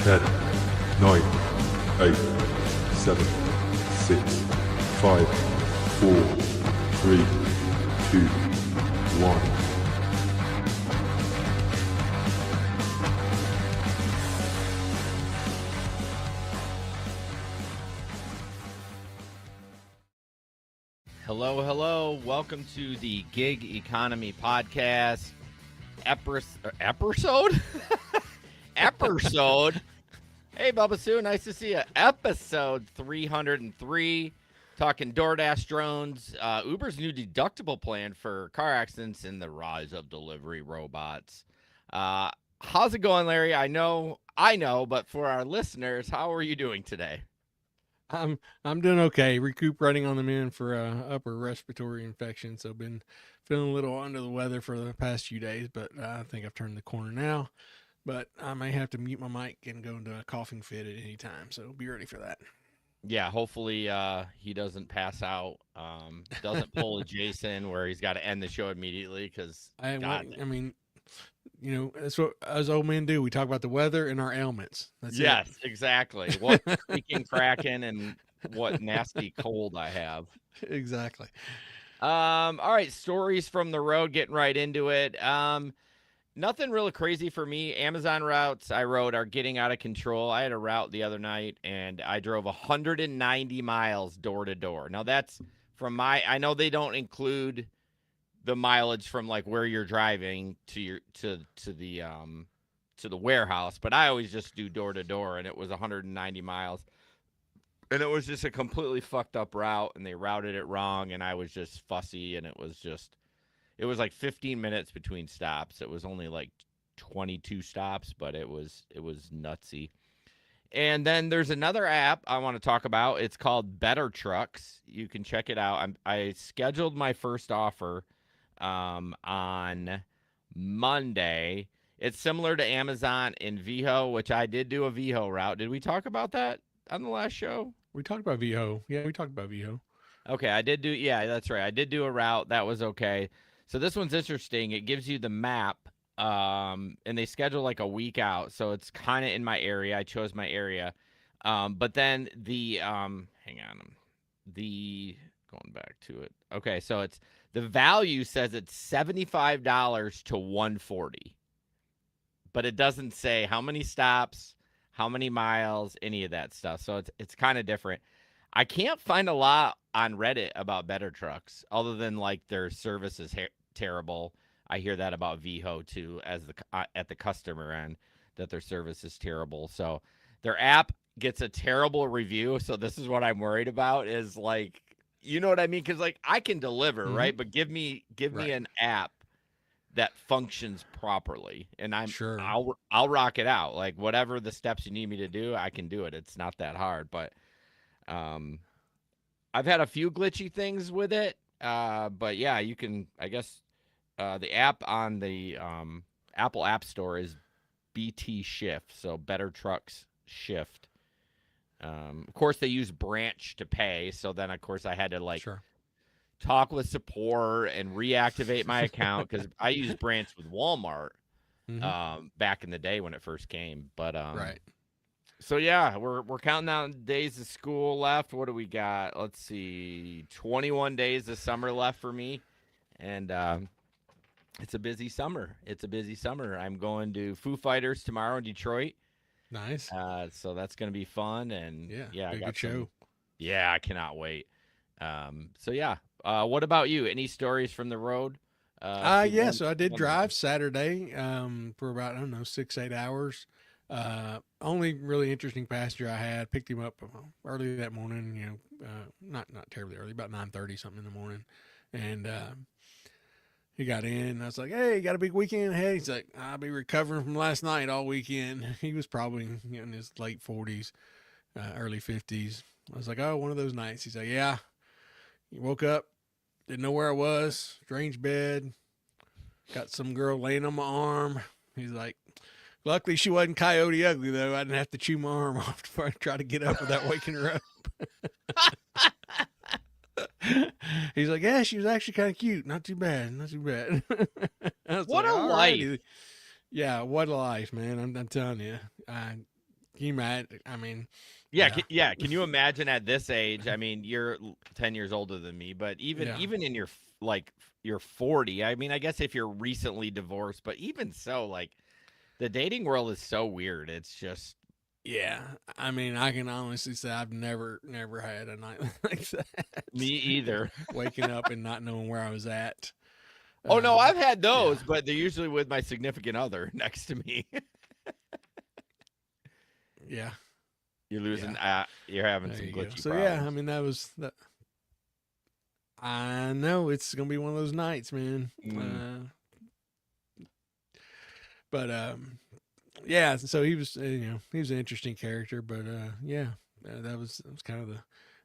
10, 9, 8, 7, 6, 5, 4, 3, 2, 1. Hello, hello. Welcome to the Gig Economy Podcast episode? Episode. Hey, Bubba Sue, nice to see you. Episode 303, talking DoorDash drones, Uber's new deductible plan for car accidents, and the rise of delivery robots. How's it going, Larry? I know, but for our listeners, how are you doing today? I'm doing okay. Recuperating on the mend for upper respiratory infection, so been feeling a little under the weather for the past few days, but I think I've turned the corner now. But I may have to mute my mic and go into a coughing fit at any time, so be ready for that. Yeah, hopefully he doesn't pass out, doesn't pull a Jason where he's got to end the show immediately because I mean, you know, that's what us old men do. We talk about the weather and our ailments. That's yes, it. Exactly. What creaking, cracking, and what nasty cold I have. Exactly. All right, stories from the road, getting right into it. Nothing really crazy for me. Amazon routes I rode are getting out of control. I had a route the other night, and I drove 190 miles door to door. Now, that's from I know they don't include the mileage from like where you're driving to the warehouse, but I always just do door to door, and it was 190 miles. And it was just a completely fucked up route, and they routed it wrong, and I was just fussy, and it was like 15 minutes between stops. It was only like 22 stops, but it was nutsy. And then there's another app I want to talk about. It's called Better Trucks. You can check it out. I scheduled my first offer on Monday. It's similar to Amazon in VHO, which I did do a VHO route. Did we talk about that on the last show? We talked about VHO. Yeah, we talked about VHO. Okay, I did do. Yeah, that's right. I did do a route. That was okay. So this one's interesting. It gives you the map, and they schedule like a week out. So it's kind of in my area. I chose my area. But then hang on, going back to it. Okay, so it's the value says it's $75 to $140, but it doesn't say how many stops, how many miles, any of that stuff. So it's kind of different. I can't find a lot on Reddit about Better Trucks other than like their service is terrible. I hear that about VHO too, as at the customer end, that their service is terrible. So their app gets a terrible review. So this is what I'm worried about is like, you know what I mean? Because like I can deliver, right? But give me an app that functions properly, and Sure. I'll rock it out. Like whatever the steps you need me to do, I can do it. It's not that hard, but I've had a few glitchy things with it. But yeah, you can, I guess, the app on the Apple App Store is BT Shift, so Better Trucks Shift. Of course, they use Branch to pay, so then of course I had to like talk with support and reactivate my account because I used Branch with Walmart back in the day when it first came. But right. So yeah, we're counting down days of school left. What do we got? Let's see, 21 days of summer left for me, and it's a busy summer. I'm going to Foo Fighters tomorrow in Detroit. Nice. So that's going to be fun, and I got a good show. Yeah, I cannot wait. So yeah, what about you? Any stories from the road? Yeah, so I did drive Saturday for about, I don't know, 6-8 hours. Only really interesting passenger I had, picked him up early that morning, not terribly early, about 9:30 something in the morning. And he got in. I was like, "Hey, you got a big weekend ahead?" He's like, "I'll be recovering from last night all weekend." He was probably in his late 40s, early 50s. I was like, "Oh, one of those nights." He's like, "Yeah." He woke up, didn't know where I was, strange bed, got some girl laying on my arm. He's like, "Luckily she wasn't Coyote Ugly though. I didn't have to chew my arm off before I try to get up without waking her up." He's like, "Yeah, she was actually kind of cute. Not too bad. Not too bad." I was What like, a "All life. righty." Yeah, what a life, man. I'm telling you. Can you imagine? I mean, Yeah, yeah, yeah. Can you imagine at this age? I mean, you're 10 years older than me, but yeah, even in your like you're 40. I mean, I guess if you're recently divorced, but even so, like the dating world is so weird. It's just yeah. I mean, I can honestly say I've never had a night like that. me either. Waking up and not knowing where I was at. Oh no, I've had Yeah, those, but they're usually with my significant other next to me. yeah, You're losing. yeah. You're having There some you go. glitchy So yeah, I problems. mean that was that. I know it's gonna be one of those nights, man. Mm. But yeah. So he was, he was an interesting character. But yeah, that was kind of the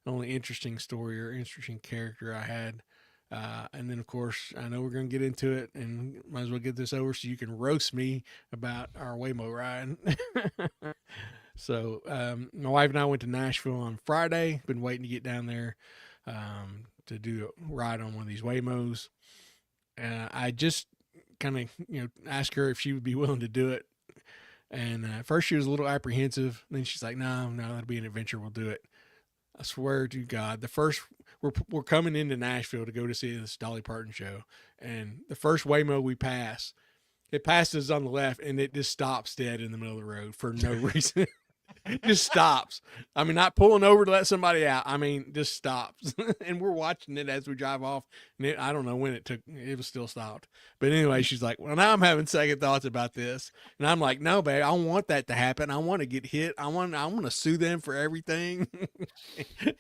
only interesting story or interesting character I had. And then of course I know we're gonna get into it, and might as well get this over so you can roast me about our Waymo ride. So my wife and I went to Nashville on Friday. Been waiting to get down there to do a ride on one of these Waymos. I just kind of asked her if she would be willing to do it. And at first she was a little apprehensive. Then she's like, "No, no, that'll be an adventure. We'll do it." I swear to God, the first we're coming into Nashville to go to see this Dolly Parton show, and the first Waymo we pass, it passes on the left, and it just stops dead in the middle of the road for no reason. Just stops. I mean, not pulling over to let somebody out. I mean, just stops. And we're watching it as we drive off. And I don't know when it took. It was still stopped. But anyway, she's like, "Well, now I'm having second thoughts about this." And I'm like, "No, babe, I don't want that to happen. I want to get hit. I want to sue them for everything."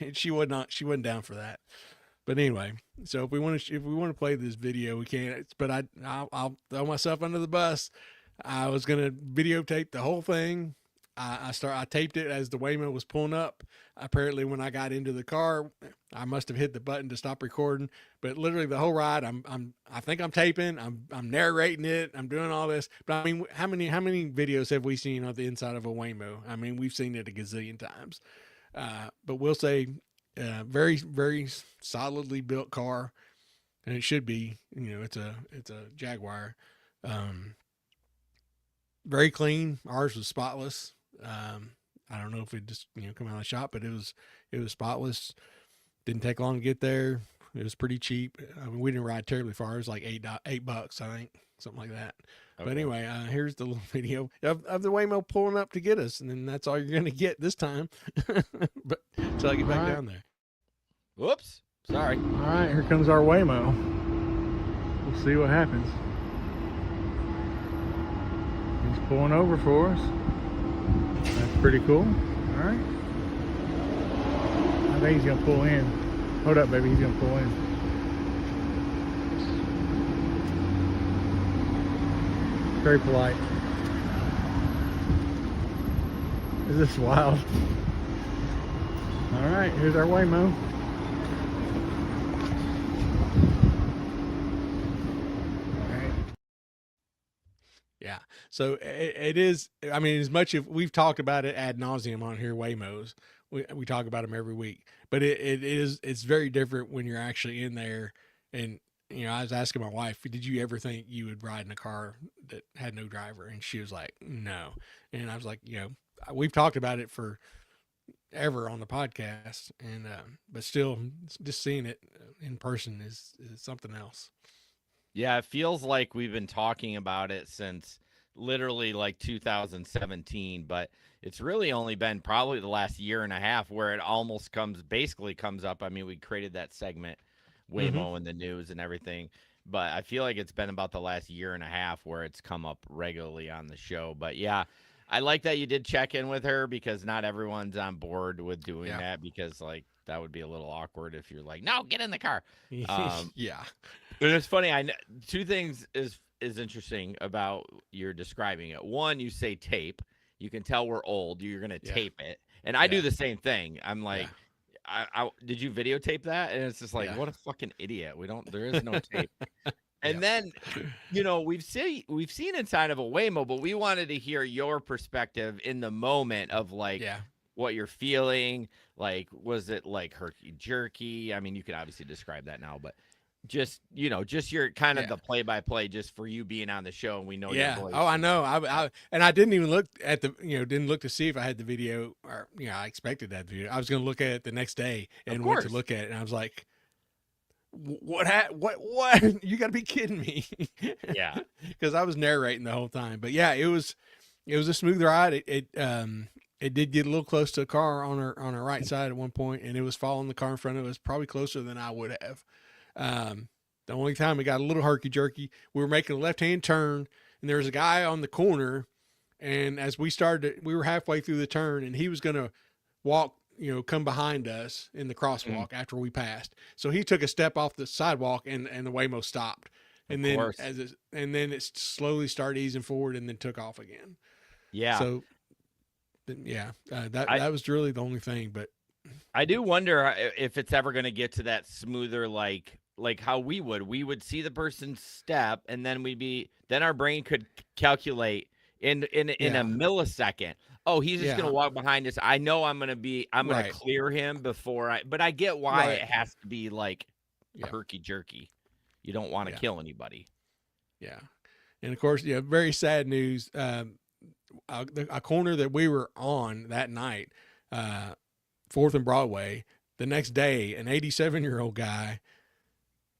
And she wasn't down for that. But anyway, so if we want to play this video, we can. But I'll throw myself under the bus. I was gonna videotape the whole thing. I taped it as the Waymo was pulling up. Apparently, when I got into the car, I must have hit the button to stop recording. But literally the whole ride, I think I'm taping. I'm narrating it. I'm doing all this. But I mean, how many videos have we seen on the inside of a Waymo? I mean, we've seen it a gazillion times. But we'll say, very very solidly built car, and it should be. It's a Jaguar. Um, Very clean. Ours was spotless. I don't know if it just come out of the shop, but it was spotless. Didn't take long to get there. It was pretty cheap. I mean, we didn't ride terribly far. It was like $8, I think, something like that. Okay. But anyway, here's the little video of the Waymo pulling up to get us, and then that's all you're gonna get this time. But until I get back down there. Whoops. Sorry. All right, here comes our Waymo. We'll see what happens. He's pulling over for us. That's pretty cool. All right. I think he's gonna pull in. Hold up, baby. He's gonna pull in. Very polite. Is this wild? All right, here's our Waymo. Yeah. So it is. I mean, as much as we've talked about it ad nauseum on here, Waymos, we talk about them every week. But it's very different when you're actually in there. And I was asking my wife, "Did you ever think you would ride in a car that had no driver?" And she was like, "No." And I was like, we've talked about it for ever on the podcast, and but still, just seeing it in person is something else. Yeah, it feels like we've been talking about it since literally like 2017, but it's really only been probably the last year and a half where it almost basically comes up. I mean, we created that segment, Waymo in the news and everything, but I feel like it's been about the last year and a half where it's come up regularly on the show. But yeah, I like that you did check in with her because not everyone's on board with doing Yeah. that because like that would be a little awkward if you're like, no, get in the car. Yeah. And it's funny. Two things is interesting about you're describing it. One, you say tape. You can tell we're old. You're gonna Yeah. tape it, and I do Yeah. the same thing. I'm like, I did you videotape that? And it's just like, Yeah. what a fucking idiot. There is no tape. And Yeah. then, you know, we've seen inside of a Waymo, but we wanted to hear your perspective in the moment of like Yeah. what you're feeling. Like, was it like herky jerky? I mean, you could obviously describe that now, but just, you know, just your kind of Yeah. the play by play, just for you being on the show, and we know your Yeah. voice. Oh, I know. I didn't even look at didn't look to see if I had the video, or I expected that video. I was going to look at it the next day and went to look at it, and I was like, what? You got to be kidding me. Yeah. Because I was narrating the whole time. But yeah, it was a smooth ride. It did get a little close to a car on our right side at one point, and it was following the car in front of us, probably closer than I would have. The only time it got a little herky jerky, we were making a left-hand turn, and there was a guy on the corner, and as we were halfway through the turn, and he was going to walk, come behind us in the crosswalk after we passed. So he took a step off the sidewalk, and the Waymo stopped. And then it slowly started easing forward and then took off again. Yeah. So that was really the only thing. But I do wonder if it's ever going to get to that smoother, like how we would see the person's step, and then then our brain could calculate in a millisecond. Oh, he's just going to walk behind us. I know I'm going to clear him but I get why it has to be like herky jerky. You don't want to kill anybody. Yeah. And of course, very sad news. A corner that we were on that night, 4th and Broadway, the next day, an 87-year-old guy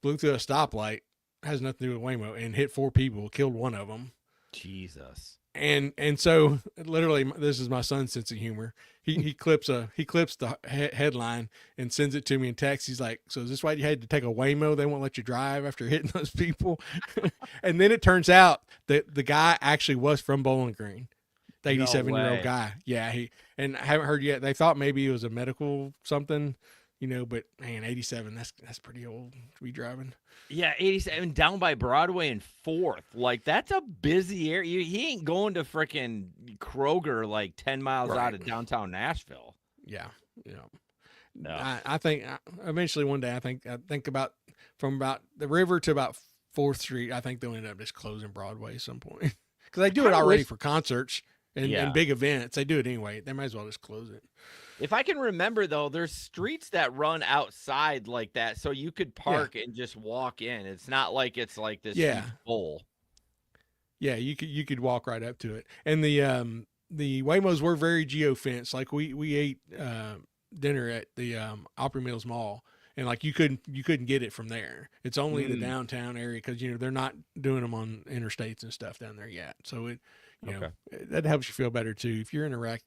blew through a stoplight, has nothing to do with Waymo, and hit 4 people, killed one of them. Jesus. And so literally, this is my son's sense of humor. He clips the headline and sends it to me in text. He's like, "So is this why you had to take a Waymo? They won't let you drive after hitting those people." And then it turns out that the guy actually was from Bowling Green, the 87-year-old guy. Yeah, and I haven't heard yet. They thought maybe it was a medical something, but man, 87, that's pretty old to be driving. Yeah, 87 down by Broadway and 4th. Like, that's a busy area. He ain't going to frickin' Kroger like 10 miles out of downtown Nashville. Yeah. No. I think eventually one day, I think from about the river to about 4th Street, I think they'll end up just closing Broadway at some point. Because they do it already for concerts and big events. They do it anyway. They might as well just close it. If I can remember, though, there's streets that run outside like that, so you could park and just walk in. It's not like it's like this huge bowl. Yeah, you could walk right up to it. And the Waymos were very geo-fenced. Like we ate dinner at the Opry Mills Mall, and like you couldn't get it from there. It's only the downtown area because they're not doing them on interstates and stuff down there yet. So it. That helps you feel better too. If you're in Iraq,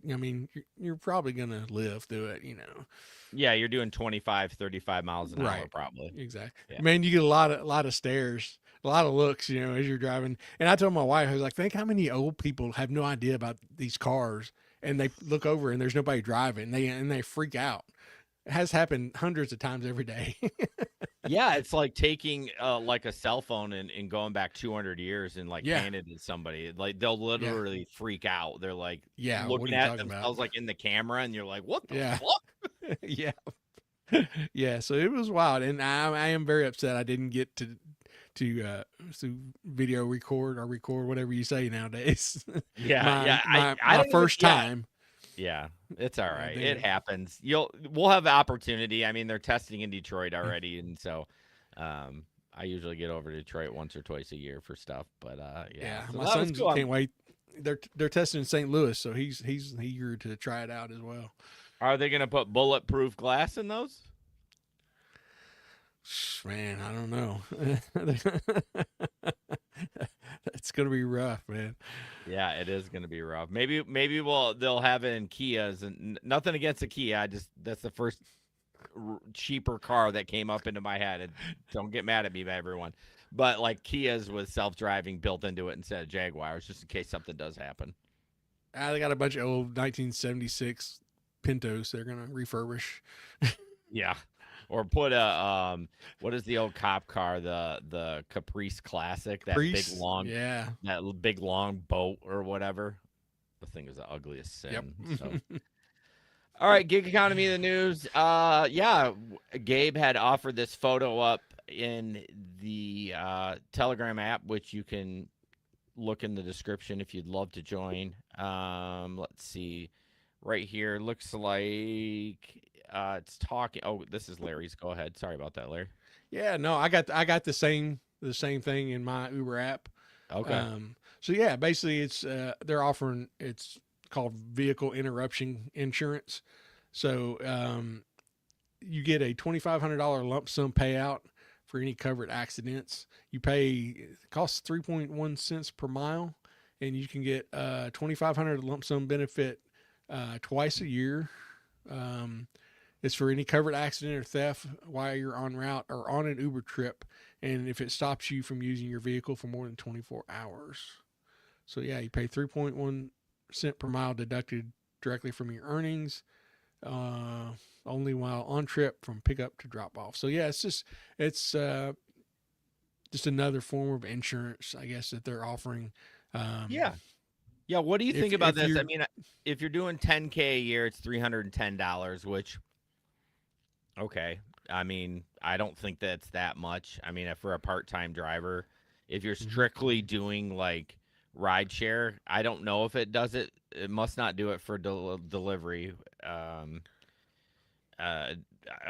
you're probably going to live through it, Yeah, you're doing 25, 35 miles an hour probably. Exactly. Yeah. Man, you get a lot of stares, a lot of looks, as you're driving. And I told my wife, I was like, think how many old people have no idea about these cars, and they look over and there's nobody driving, and they freak out. It has happened hundreds of times every day. Yeah, it's like taking like a cell phone and going back 200 years and like handing it to somebody. Like they'll literally freak out. They're like looking at themselves like in the camera, and you're like, what the fuck? Yeah. Yeah. So it was wild, and I am very upset I didn't get to video record or record whatever you say nowadays. My first time. Yeah, it's all right. It happens. We'll have the opportunity. I mean, they're testing in Detroit already, and so I usually get over to Detroit once or twice a year for stuff. But so my son can't wait. They're testing in St. Louis, so he's eager to try it out as well. Are they going to put bulletproof glass in those? Man, I don't know. It's gonna be rough, man. Yeah, it is gonna be rough. Maybe they'll have it in Kias, and nothing against a Kia. That's the first cheaper car that came up into my head. And don't get mad at me, everyone. But like Kias with self-driving built into it instead of Jaguars, just in case something does happen. They got a bunch of old 1976 Pintos they're gonna refurbish. Yeah. Or put a what is the old cop car? The Caprice Classic, Priest. Yeah. that big long boat or whatever. The thing is the ugliest Yep. sin. So all right, gig economy of the news. Yeah, Gabe had offered this photo up in the Telegram app, which you can look in the description if you'd love to join. Let's see, right here looks like it's talking. Oh, this is Larry's. Go ahead. Sorry about that, Larry. Yeah. No, I got the same thing in my Uber app. Okay. So yeah, basically it's they're offering, it's called vehicle interruption insurance. So you get a $2,500 lump sum payout for any covered accidents. You pay, it costs 3.1 cents per mile, and you can get 2,500 lump sum benefit twice a year. It's for any covered accident or theft while you're en route or on an Uber trip, and if it stops you from using your vehicle for more than 24 hours. So yeah, you pay 3.1 cent per mile deducted directly from your earnings, only while on trip from pickup to drop off. So yeah, it's just another form of insurance, I guess, that they're offering. Yeah. Yeah. What do you think about if this? I you're- mean, if you're doing 10K a year, it's $310, which, okay. I mean, I don't think that's that much. I mean, if for a part-time driver, if you're Mhm. strictly doing like ride share, I don't know if it does it. It must not do it for delivery. I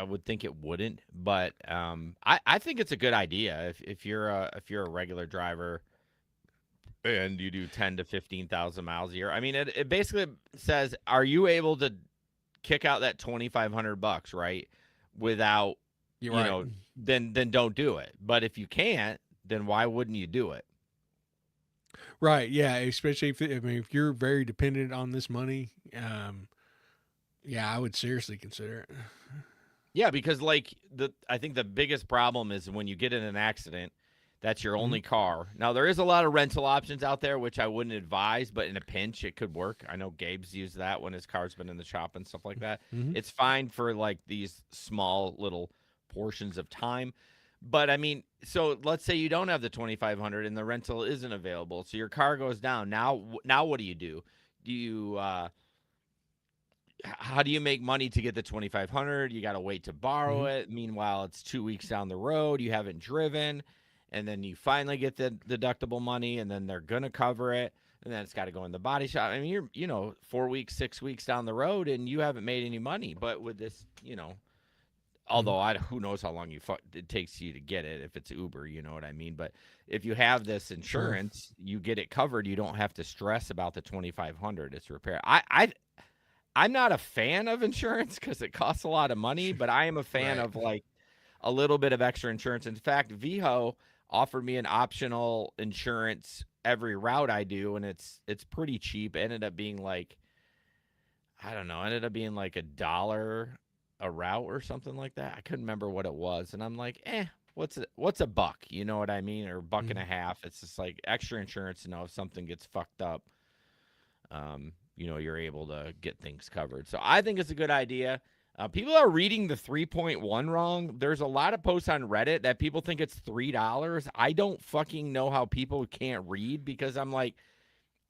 would think it wouldn't, but I think it's a good idea if you're a regular driver and you do 10 to 15,000 miles a year. I mean, it basically says, are you able to kick out that $2,500, right? Without, You're you right. know, then don't do it. But if you can't, then why wouldn't you do it? Right. Yeah. Especially if you're very dependent on this money, yeah, I would seriously consider it. Yeah, because like I think the biggest problem is when you get in an accident, that's your only car. Now there is a lot of rental options out there, which I wouldn't advise, but in a pinch it could work. I know Gabe's used that when his car's been in the shop and stuff like that. Mhm. It's fine for like these small little portions of time. But I mean, so let's say you don't have the 2,500 and the rental isn't available. So your car goes down. Now what do you do? Do you how do you make money to get the 2,500? You got to wait to borrow Mhm. it. Meanwhile, it's 2 weeks down the road. You haven't driven, and then you finally get the deductible money, and then they're gonna cover it, and then it's got to go in the body shop. I mean, you're 4 weeks, 6 weeks down the road, and you haven't made any money. But with this, although who knows how long it takes you to get it if it's Uber, you know what I mean? But if you have this insurance, you get it covered. You don't have to stress about the 2,500. It's repair. I'm not a fan of insurance because it costs a lot of money, but I am a fan Right. of like a little bit of extra insurance. In fact, Viho offered me an optional insurance every route I do, and it's pretty cheap. It ended up being like, I don't know, ended up being like $1 a route or something like that. I couldn't remember what it was, and I'm like, what's a buck? You know what I mean? Or a buck and a half. It's just like extra insurance to know if something gets fucked up. You're able to get things covered. So I think it's a good idea. People are reading the 3.1 wrong. There's a lot of posts on Reddit that people think it's $3. I don't fucking know how people can't read because I'm like,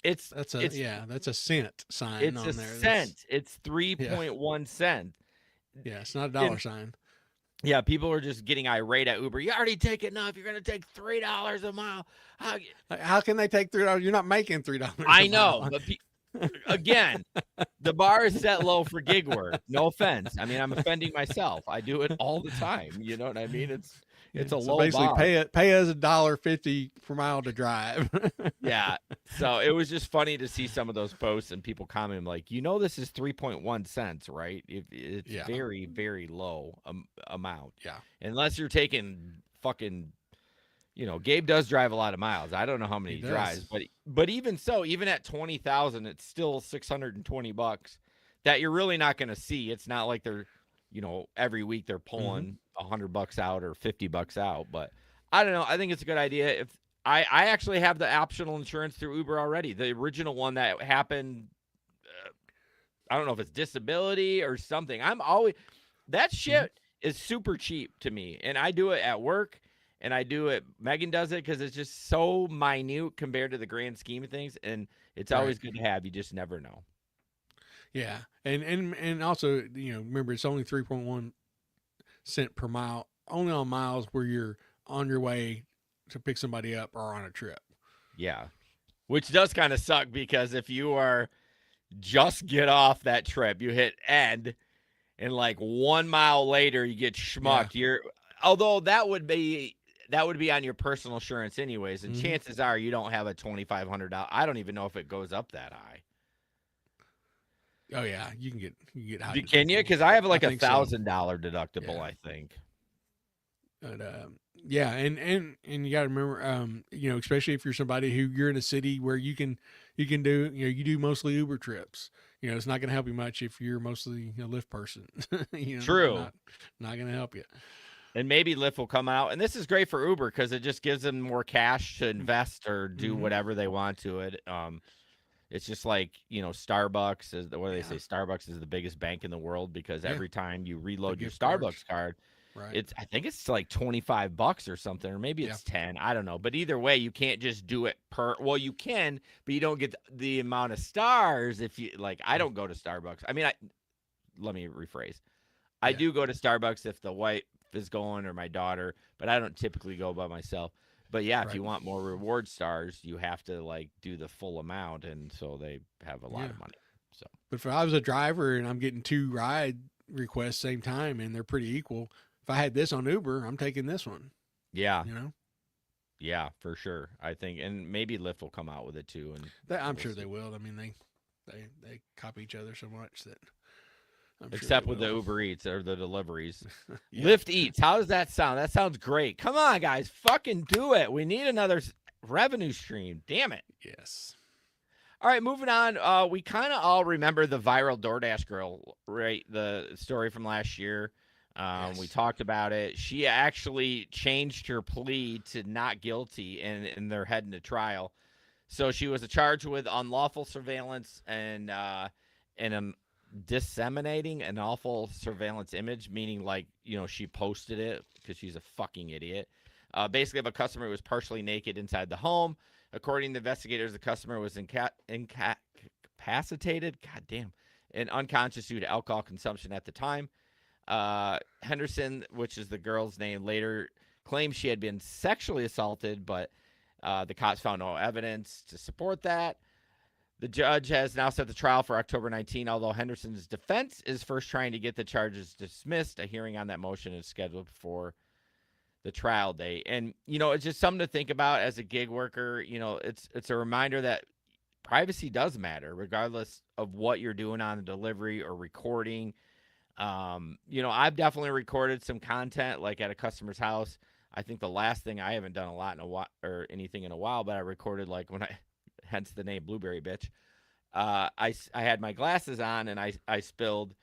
that's a cent sign it's on a there. cent. It's 3.1 cents. Yeah, it's not a dollar And sign. yeah, people are just getting irate at Uber. You already take enough. You're gonna take $3 a mile. How can they take $3? You're not making $3. I know, but again, the bar is set low for gig work. No offense. I mean, I'm offending myself. I do it all the time. You know what I mean? It's a so low basically bar. pay us $1.50 per mile to drive. Yeah. So it was just funny to see some of those posts and people commenting like, this is 3.1 cents, right? It's very, very low amount. Yeah. Unless you're taking fucking, Gabe does drive a lot of miles. I don't know how many he drives, but even so, even at 20,000, it's still $620 that you're really not going to see. It's not like they're, every week they're pulling $100 out or $50 out. But I don't know. I think it's a good idea. If I actually have the optional insurance through Uber already, the original one that happened. I don't know if it's disability or something. I'm always that shit. is super cheap to me, and I do it at work, and I do it. Megan does it because it's just so minute compared to the grand scheme of things, and it's Right. always good to have. You just never know. Yeah, and also, remember, it's only 3.1 cent per mile, only on miles where you're on your way to pick somebody up or on a trip. Yeah, which does kind of suck because if you are just get off that trip, you hit end, and like 1 mile later you get Yeah. schmucked. Although that would be on your personal insurance anyways, and Mhm. chances are you don't have a $2,500. I don't even know if it goes up that high. Oh yeah, you can get high. Can you? deductibles. Because I have like I a think so. $1,000 deductible. Yeah. I think. But yeah, and you got to remember, especially if you're somebody who you're in a city where you can do, you do mostly Uber trips. It's not going to help you much if you're mostly a Lyft person. True. Not going to help you. And maybe Lyft will come out, and this is great for Uber because it just gives them more cash to invest or do Mhm. whatever they want to it. It's just like Starbucks is what do they Yeah. say? Starbucks is the biggest bank in the world because Yeah. every time you reload your gift cards. Starbucks card, Right. I think it's like $25 or something, or maybe it's 10. I don't know. But either way, you can't just do it well, you can, but you don't get the amount of stars if you like. I don't go to Starbucks. I mean, let me rephrase. I Yeah. do go to Starbucks if the wife is going or my daughter, but I don't typically go by myself. But yeah, if Right. you want more reward stars, you have to like do the full amount, and so they have a lot Yeah. of money. So But if I was a driver and I'm getting 2 ride requests same time and they're pretty equal, if I had this on Uber, I'm taking this one. yeah, You know, yeah, for sure. I think, and maybe Lyft will come out with it too. And I'm we'll sure see. they will. I mean, they copy each other so much that I'm sure Except they with the will. Uber Eats or the deliveries. Yeah. Lyft Eats. How does that sound? That sounds great. Come on, guys, fucking do it. We need another revenue stream. Damn it. Yes. All right, moving on. We kind of all remember the viral DoorDash girl, right? The story from last year. We Yes. talked about it. She actually changed her plea to not guilty, and they're heading to trial. So she was charged with unlawful surveillance and disseminating an awful surveillance image, meaning like she posted it because she's a fucking idiot. Basically, of a customer who was partially naked inside the home. According to investigators, the customer was incapacitated, goddamn, and unconscious due to alcohol consumption at the time. Henderson, which is the girl's name, later claimed she had been sexually assaulted, but the cops found no evidence to support that. The judge has now set the trial for October 19, although Henderson's defense is first trying to get the charges dismissed. A hearing on that motion is scheduled for the trial date. And, it's just something to think about as a gig worker. It's a reminder that privacy does matter, regardless of what you're doing on a delivery or recording. I've definitely recorded some content like at a customer's house. I think the last thing I haven't done a lot in a while or anything in a while, but I recorded like when hence the name Blueberry Bitch. I had my glasses on and I spilled.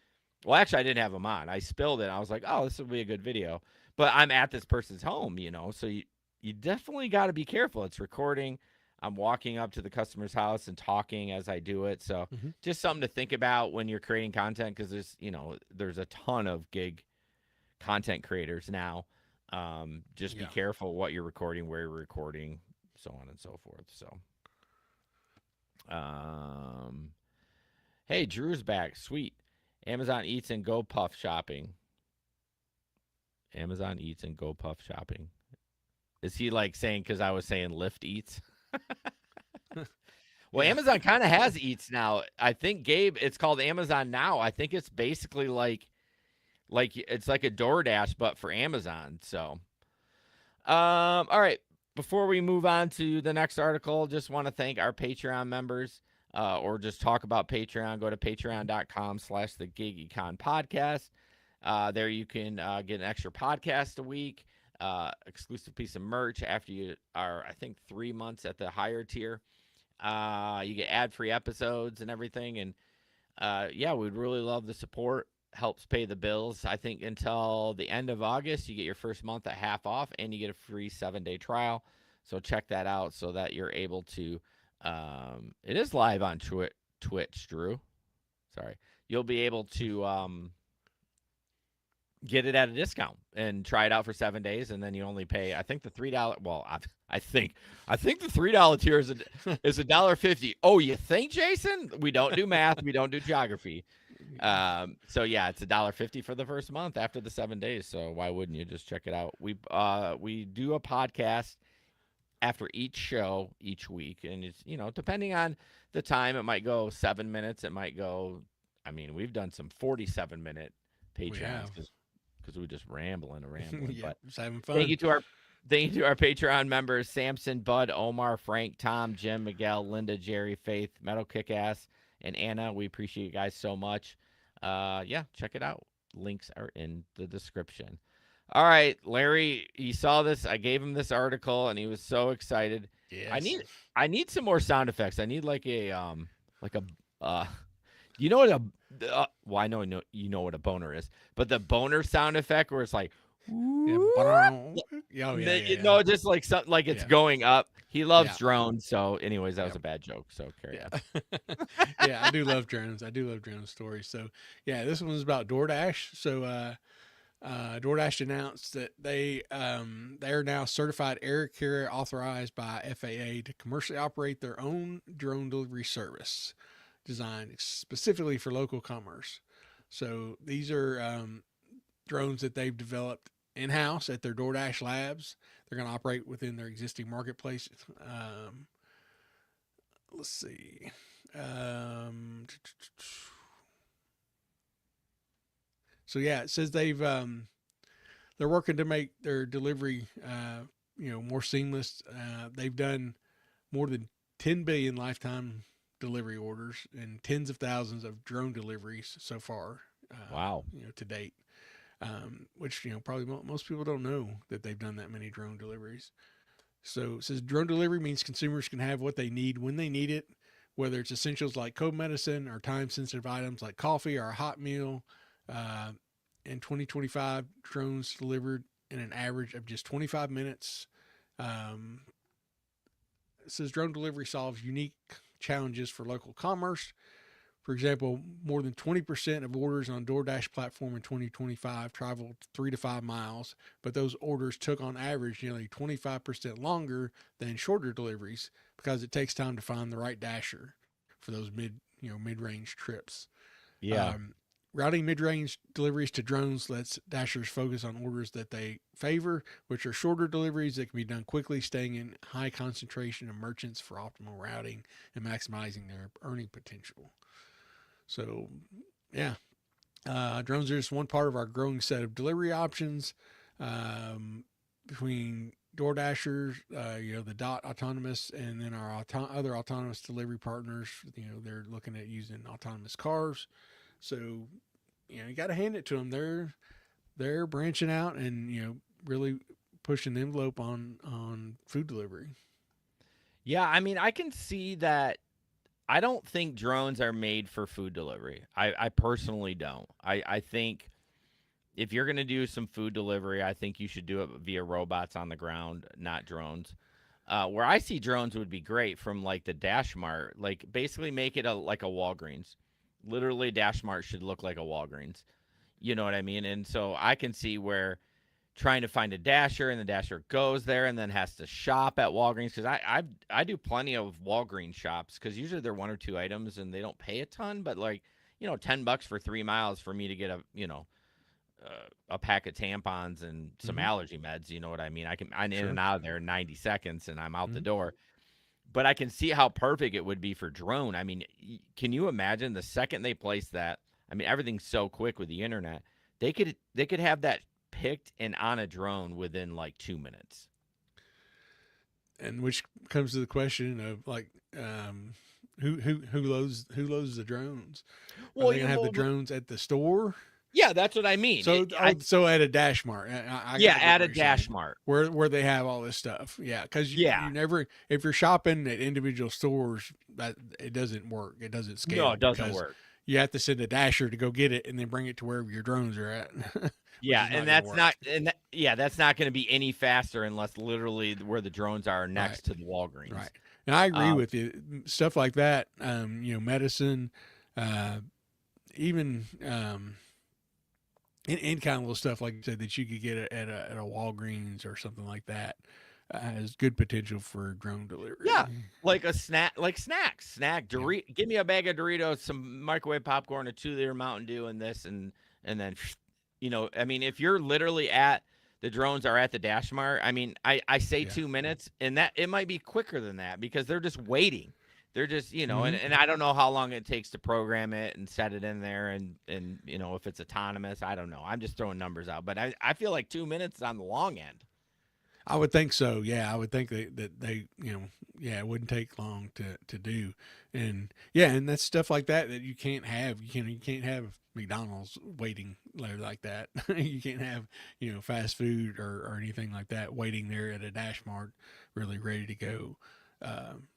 Well, actually, I didn't have them on. I spilled it. I was like, oh, this will be a good video. But I'm at this person's home, so you definitely got to be careful. It's recording. I'm walking up to the customer's house and talking as I do it. So just something to think about when you're creating content because there's a ton of gig content creators now. Just be careful what you're recording, where you're recording, so on and so forth. So, hey, Drew's back. Sweet. Amazon Eats and Go Puff shopping. Amazon Eats and Go Puff shopping. Is he like saying because I was saying Lyft Eats? Well, Yeah. Amazon kind of has Eats now. I think, Gabe, it's called Amazon Now. I think it's basically like it's like a DoorDash, but for Amazon. So, all right. Before we move on to the next article, just want to thank our Patreon members or just talk about Patreon. Go to patreon.com/the GigEconPodcast. There you can get an extra podcast a week, exclusive piece of merch after you are, I think, 3 months at the higher tier. You get ad-free episodes and everything. And yeah, we'd really love the support. Helps pay the bills. I think until the end of August, you get your first month at half off and you get a free 7-day trial. So check that out so that you're able to, it is live on Twitch, Drew. Sorry. You'll be able to, get it at a discount and try it out for 7 days, and then you only pay, I think the $3. Well, I think the $3 tier is $1.50. Oh, you think, Jason? We don't do math. We don't do geography. So yeah, it's $1.50 for the first month after the 7 days. So why wouldn't you just check it out? We do a podcast after each show each week, and it's, depending on the time, it might go 7 minutes. It might go. I mean, we've done some 47-minute Patreons because we just rambling and rambling. Yeah, But just having fun. thank you to our Patreon members: Samson, Bud, Omar, Frank, Tom, Jim, Miguel, Linda, Jerry, Faith, Metal Kickass, and Anna. We appreciate you guys so much. Yeah, check it out. Links are in the description. All right, Larry, he saw this. I gave him this article, and he was so excited. Yes. I need some more sound effects. I need like a you know what well, I know you know what a boner is, but the boner sound effect where it's like, Yeah. no, just like something like it's going up. He loves drones. So, anyways, that was a bad joke. So carry on. Yeah, I do love drones. I do love drone stories. So, yeah, this one's about DoorDash. So, DoorDash announced that they are now certified air carrier authorized by FAA to commercially operate their own drone delivery service designed specifically for local commerce. So these are drones that they've developed in-house at their DoorDash labs. They're going to operate within their existing marketplace. Let's see. So yeah, it says they're working to make their delivery, more seamless. They've done more than 10 billion lifetime delivery orders and tens of thousands of drone deliveries so far. Wow. To date, which, probably most people don't know that they've done that many drone deliveries. So it says drone delivery means consumers can have what they need when they need it, whether it's essentials like cold medicine or time sensitive items like coffee or a hot meal. In 2025, drones delivered in an average of just 25 minutes. It says drone delivery solves unique challenges for local commerce. For example, more than 20% of orders on DoorDash platform in 2025 traveled 3 to 5 miles, but those orders took on average nearly 25% longer than shorter deliveries because it takes time to find the right dasher for those mid-range trips. Yeah. Routing mid-range deliveries to drones lets dashers focus on orders that they favor, which are shorter deliveries that can be done quickly, staying in high concentration of merchants for optimal routing and maximizing their earning potential. So, yeah, drones are just one part of our growing set of delivery options between DoorDashers, the Dot Autonomous, and then our other autonomous delivery partners. They're looking at using autonomous cars. So, you got to hand it to them. They're branching out and, really pushing the envelope on food delivery. Yeah, I mean, I can see that. I don't think drones are made for food delivery. I personally don't. I think if you're going to do some food delivery, I think you should do it via robots on the ground, not drones. Where I see drones would be great from like the Dash Mart, like basically make it like a Walgreens. Literally, Dash Mart should look like a Walgreens. You know what I mean? And so I can see where trying to find a dasher and the dasher goes there and then has to shop at Walgreens, because I do plenty of Walgreens shops because usually they're 1 or 2 items and they don't pay a ton, but like, $10 for 3 miles for me to get a pack of tampons and some allergy meds. You know what I mean? I'm in and out of there in 90 seconds and I'm out the door. But I can see how perfect it would be for drone. I mean, can you imagine the second they place that? I mean, everything's so quick with the internet. They could have that picked and on a drone within like 2 minutes. And which comes to the question of like, who loads the drones? Well, are they gonna have the drones at the store? Yeah, that's what I mean. So, so at a Dash Mart. At a Dash Mart where they have all this stuff. Yeah, because you never, if you're shopping at individual stores, that it doesn't work. It doesn't scale. No, it doesn't work. You have to send a dasher to go get it and then bring it to wherever your drones are at. Yeah, and that's not going to be any faster unless literally where the drones are next to the Walgreens. Right. And I agree with you. Stuff like that, medicine, even and kind of little stuff like you said that you could get at a Walgreens or something like that has good potential for drone delivery. Yeah, like a snack, like snack. Yeah. Give me a bag of Doritos, some microwave popcorn, a 2 liter Mountain Dew, and this, and then, I mean, if you're literally at the drones are at the Dash Mart, I mean, I say Yeah. 2 minutes, and that it might be quicker than that because they're just waiting. They're just, Mhm. and I don't know how long it takes to program it and set it in there, and if it's autonomous, I don't know. I'm just throwing numbers out, but I feel like 2 minutes is on the long end. I would think so. Yeah, I would think that they, yeah, it wouldn't take long to do, and yeah, and that's stuff like that you can't have. You can't have McDonald's waiting there like that. You can't have fast food or anything like that waiting there at a Dash Mart, really ready to go. Um,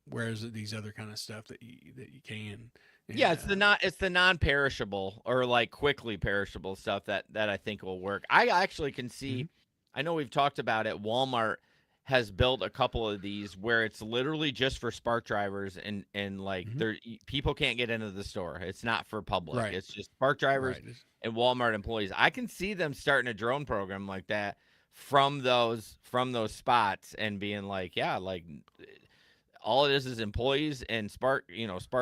Whereas these other kind of stuff that you can. And, Yeah, it's the non-perishable or like quickly perishable stuff that I think will work. I actually can see. Mhm. I know we've talked about it. Walmart has built a couple of these where it's literally just for Spark drivers and like Mhm. people can't get into the store. It's not for public. Right. It's just Spark drivers Right. and Walmart employees. I can see them starting a drone program like that from those spots and being like, yeah, like all it is employees and Spark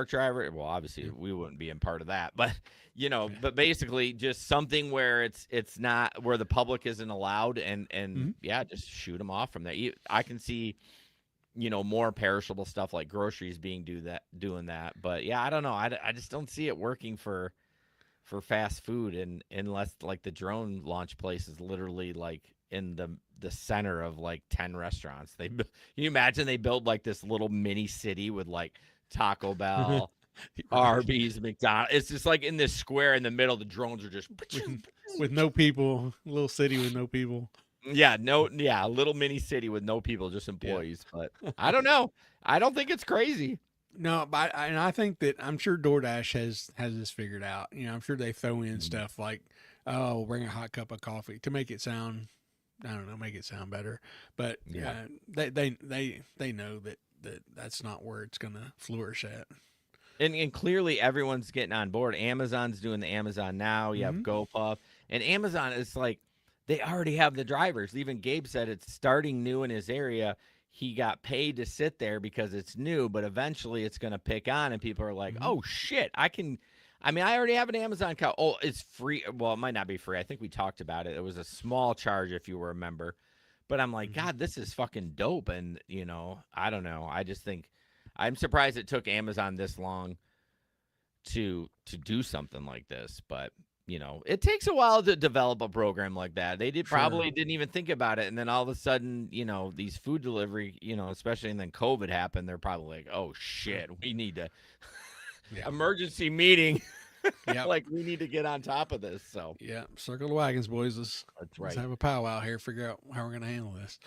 driver. Well, obviously Yeah. we wouldn't be in part of that, but Yeah. but basically just something where it's not where the public isn't allowed, and Mhm. yeah, just shoot them off from there. I can see more perishable stuff like groceries doing that, but yeah, I don't know. I just don't see it working for fast food, and unless like the drone launch place is literally like in the center of like 10 restaurants. Can you imagine they build like this little mini city with like Taco Bell, Right. Arby's, McDonald's? It's just like in this square in the middle. The drones are just With no people, little city with no people. a little mini city with no people, just employees. But I don't know. I don't think it's crazy. No, but and I think that I'm sure DoorDash has this figured out. I'm sure they throw in stuff like, "Oh, bring a hot cup of coffee" to make it sound, I don't know, make it sound better. But Yeah. they know that's not where it's gonna flourish at. And clearly everyone's getting on board. Amazon's doing the Amazon Now. You have Mhm. GoPuff. And Amazon is like, they already have the drivers. Even Gabe said it's starting new in his area. He got paid to sit there because it's new, but eventually it's going to pick on. And people are like, Mhm. oh, shit, I already have an Amazon account. Oh, it's free. Well, it might not be free. I think we talked about it. It was a small charge, if you remember. But I'm like, Mhm. God, this is fucking dope. And, I don't know. I just think I'm surprised it took Amazon this long to do something like this, but it takes a while to develop a program like that. They probably Sure. didn't even think about it, and then all of a sudden, these food delivery, especially, and then COVID happened. They're probably like, "Oh shit, we need to Yeah. emergency meeting." Yep. Like we need to get on top of this. So Yeah. Circle the wagons, boys. Let's that's let's right. have a powwow here. Figure out how we're gonna handle this.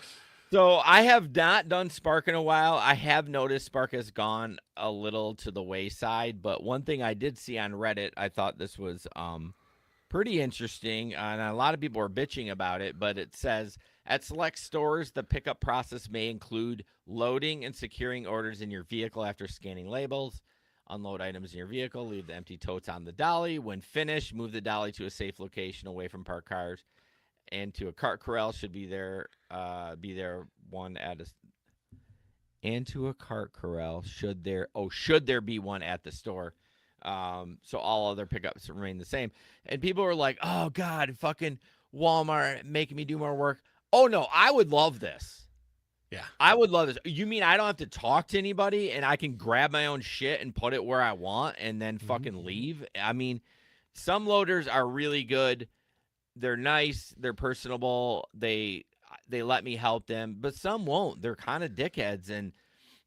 So I have not done Spark in a while. I have noticed Spark has gone a little to the wayside, but one thing I did see on Reddit, I thought this was pretty interesting, and a lot of people are bitching about it, but it says at select stores, the pickup process may include loading and securing orders in your vehicle after scanning labels. Unload items in your vehicle, leave the empty totes on the dolly. When finished, move the dolly to a safe location away from parked cars and to a cart corral. Should be there one at a and to a cart corral should there be one at the store. So all other pickups remain the same. And people are like, oh God, fucking Walmart making me do more work. Oh no, I would love this. Yeah. I would love this. You mean I don't have to talk to anybody and I can grab my own shit and put it where I want and then fucking leave? I mean, some loaders are really good. They're nice, they're personable, they let me help them, but some won't. They're kind of dickheads, and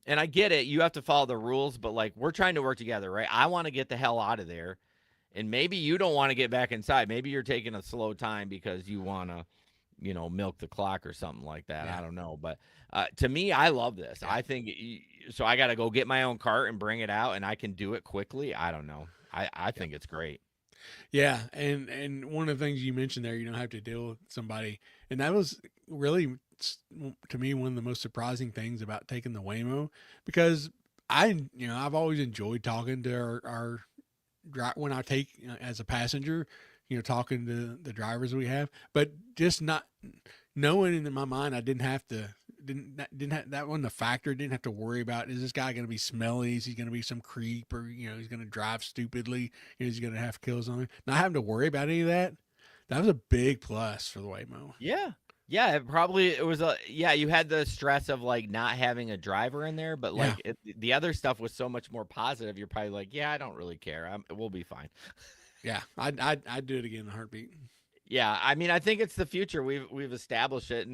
I get it. You have to follow the rules, but like we're trying to work together, right? I want to get the hell out of there, and maybe you don't want to get back inside. Maybe you're taking a slow time because you want to, milk the clock or something like that. Yeah. I don't know, but to me, I love this. Yeah. I think so. I got to go get my own cart and bring it out, and I can do it quickly. I don't know. I think it's great. Yeah, and one of the things you mentioned there, you don't have to deal with somebody, and that was really to me one of the most surprising things about taking the Waymo, because I've always enjoyed talking to our when I take as a passenger, talking to the drivers we have, but just not knowing in my mind, I didn't have to, that wasn't a factor. Didn't have to worry about, is this guy going to be smelly? Is he going to be some creep, or, he's going to drive stupidly? Is he going to have kills on him? Not having to worry about any of that. That was a big plus for the Waymo. Yeah. Yeah, it was you had the stress of like not having a driver in there, but like the other stuff was so much more positive. You're probably like, yeah, I don't really care. We'll be fine. Yeah, I'd do it again in a heartbeat. Yeah, I mean, I think it's the future. We've established it,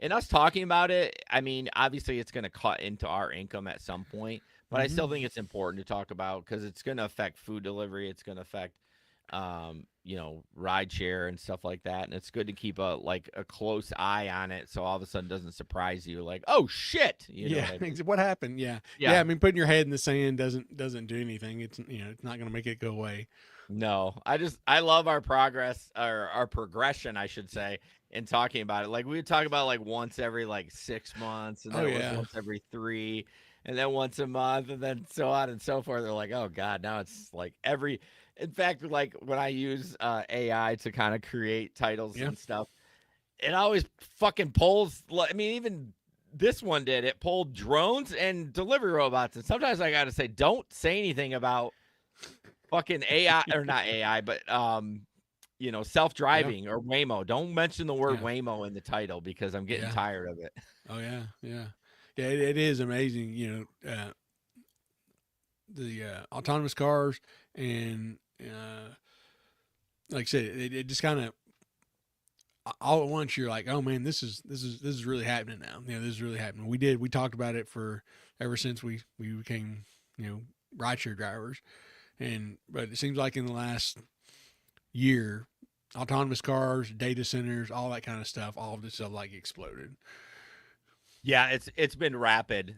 and us talking about it. I mean, obviously, it's going to cut into our income at some point, but I still think it's important to talk about because it's going to affect food delivery. It's going to affect, ride share and stuff like that. And it's good to keep a close eye on it, so all of a sudden it doesn't surprise you. Like, oh shit, what happened? Yeah. I mean, putting your head in the sand doesn't do anything. It's it's not going to make it go away. No, I love our progress, or our progression, I should say, in talking about it. Like we would talk about like once every 6 months, and then it was once every 3, and then once a month, and then so on and so forth. They're like, oh God, now it's like every. In fact, like when I use AI to kind of create titles and stuff, it always fucking pulls. I mean, even this one did. It pulled drones and delivery robots, and sometimes I got to say, don't say anything about fucking AI, or not AI, but self-driving or Waymo. Don't mention the word Waymo in the title because I'm getting tired of it. Oh yeah. It is amazing. The autonomous cars, and like I said, it just kind of all at once you're like, oh man, this is really happening now. This is really happening. We talked about it for ever since we became rideshare drivers. But it seems like in the last year, autonomous cars, data centers, all that kind of stuff, all of this stuff exploded. Yeah, it's been rapid.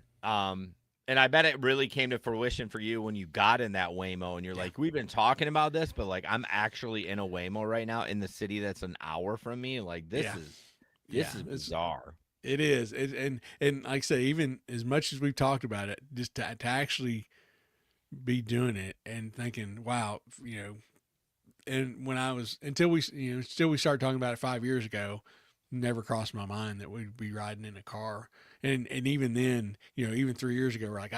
And I bet it really came to fruition for you when you got in that Waymo, and you're like, we've been talking about this, but I'm actually in a Waymo right now in the city that's an hour from me. Like this is bizarre. It is. And like I say, even as much as we've talked about it, just to actually be doing it and thinking, wow, and when I was, until we started talking about it 5 years ago, never crossed my mind that we'd be riding in a car. And even then, even 3 years ago, we're like,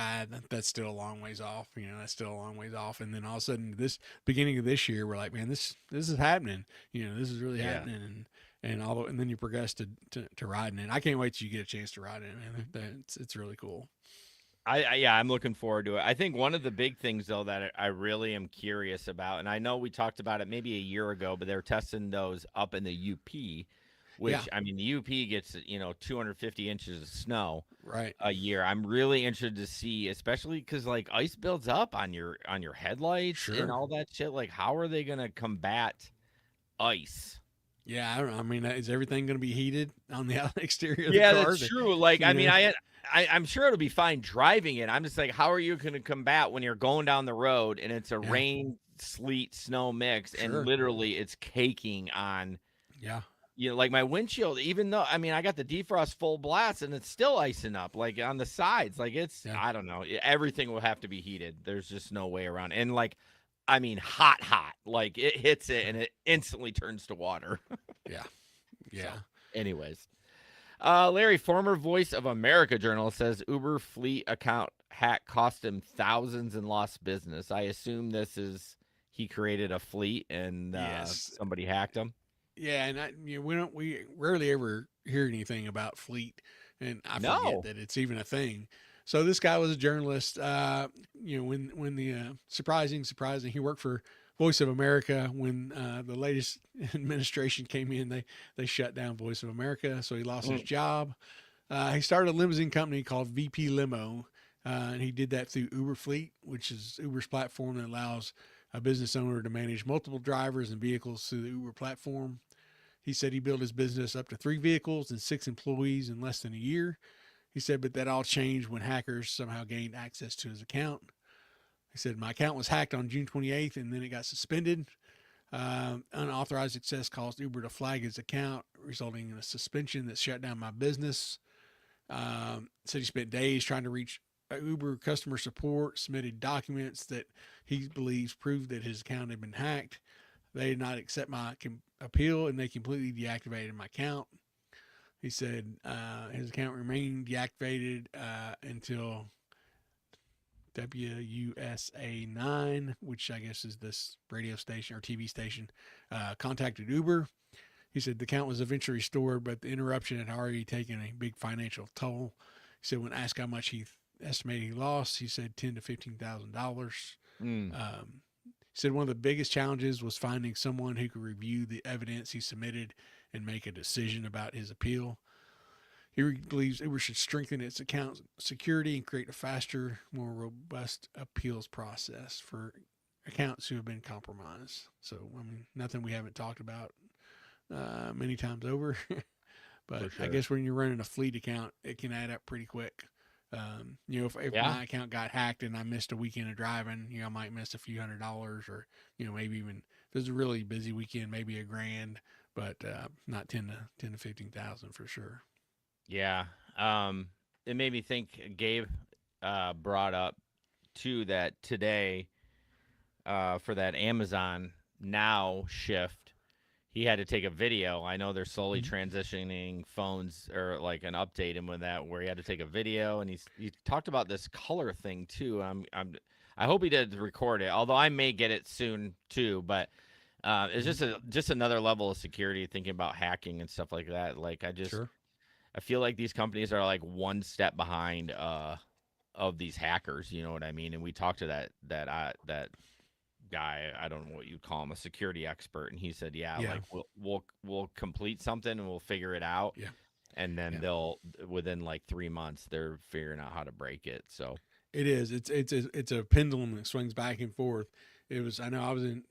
that's still a long ways off. That's still a long ways off. And then all of a sudden, this beginning of this year, we're like, man, this is happening. This is really happening. And then you progress to riding it. I can't wait till you get a chance to ride it, man. It's really cool. I'm looking forward to it. I think one of the big things though that I really am curious about, and I know we talked about it maybe a year ago, but they're testing those up in the UP, which I mean the UP gets 250 inches of snow a year. I'm really interested to see, especially because ice builds up on your headlights and all that shit. Like, how are they gonna combat ice? Yeah, I mean, is everything going to be heated on the exterior of the car? Yeah, that's true. I mean, I'm sure it'll be fine driving it. I'm just like, how are you going to combat when you're going down the road and it's a rain, sleet, snow mix, and literally it's caking on. Yeah. My windshield, even though, I mean, I got the defrost full blast and it's still icing up, on the sides. I don't know. Everything will have to be heated. There's just no way around. And I mean, hot. It hits it and it instantly turns to water. Yeah. So, anyways. Larry, former Voice of America journalist, says Uber fleet account hack cost him thousands and lost business. I assume he created a fleet and somebody hacked him. Yeah, and we rarely ever hear anything about fleet, and I forget that it's even a thing. So this guy was a journalist. When the surprising, he worked for Voice of America. When the latest administration came in, they shut down Voice of America, so he lost his job. He started a limousine company called VP Limo, and he did that through Uber Fleet, which is Uber's platform that allows a business owner to manage multiple drivers and vehicles through the Uber platform. He said he built his business up to 3 vehicles and 6 employees in less than a year. He said, but that all changed when hackers somehow gained access to his account. He said, my account was hacked on June 28th, and then it got suspended. Unauthorized access caused Uber to flag his account, resulting in a suspension that shut down my business. Said he spent days trying to reach Uber customer support, submitted documents that he believes proved that his account had been hacked. they did not accept my appeal, and they completely deactivated my account. He said his account remained deactivated until WUSA 9, which I guess is this radio station or TV station, contacted Uber. He said the account was eventually restored, but the interruption had already taken a big financial toll. He said when asked how much he estimated he lost, he said $10,000 to $15,000. He said one of the biggest challenges was finding someone who could review the evidence he submitted and make a decision about his appeal. He believes Uber should strengthen its account security and create a faster, more robust appeals process for accounts who have been compromised. So, I mean, nothing we haven't talked about many times over. But sure. I guess when you're running a fleet account, it can add up pretty quick. You know, if my account got hacked and I missed a weekend of driving, you know, I might miss a few $100s, or, you know, maybe even if it's a really busy weekend, maybe $1,000, but not 10 to 15,000 for sure. Yeah. It made me think Gabe brought up too that today for that Amazon Now shift, he had to take a video. I know they're slowly transitioning phones, or like an update in with that, where he had to take a video, and he talked about this color thing too. I hope he did record it, although I may get it soon too. But it's just another level of security, thinking about hacking and stuff like that. Like I feel like these companies are like one step behind of these hackers. You know what I mean? And we talked to that guy, I don't know what you'd call him, a security expert, and he said, like we'll complete something and we'll figure it out. Yeah. And then they'll, within like 3 months, they're figuring out how to break it. So it is. It's a pendulum that swings back and forth. It was. I know I was in.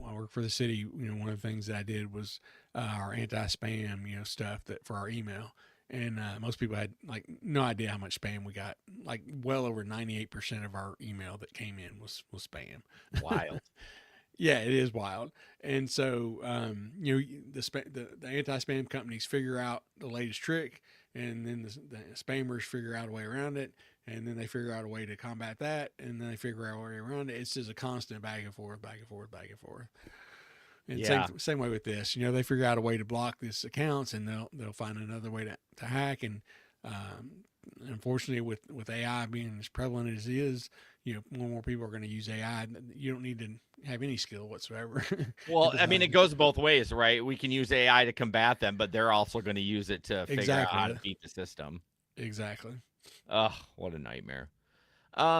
I work for the city. You know, one of the things that I did was our anti-spam, you know, stuff that for our email. And most people had like no idea how much spam we got. Like well over 98% of our email that came in was spam. Wild. Yeah, it is wild. And so, you know, the anti-spam companies figure out the latest trick, and then the spammers figure out a way around it, and then they figure out a way to combat that, and then they figure out a way around it. It's just a constant back and forth, back and forth, back and forth. And same way with this. You know, they figure out a way to block these accounts, and they'll find another way to hack. And unfortunately, with AI being as prevalent as it is, you know, more and more people are going to use AI. You don't need to have any skill whatsoever. Well, I mean, it goes both ways, right? We can use AI to combat them, but they're also going to use it to figure out how to beat the system. Exactly. Oh, what a nightmare.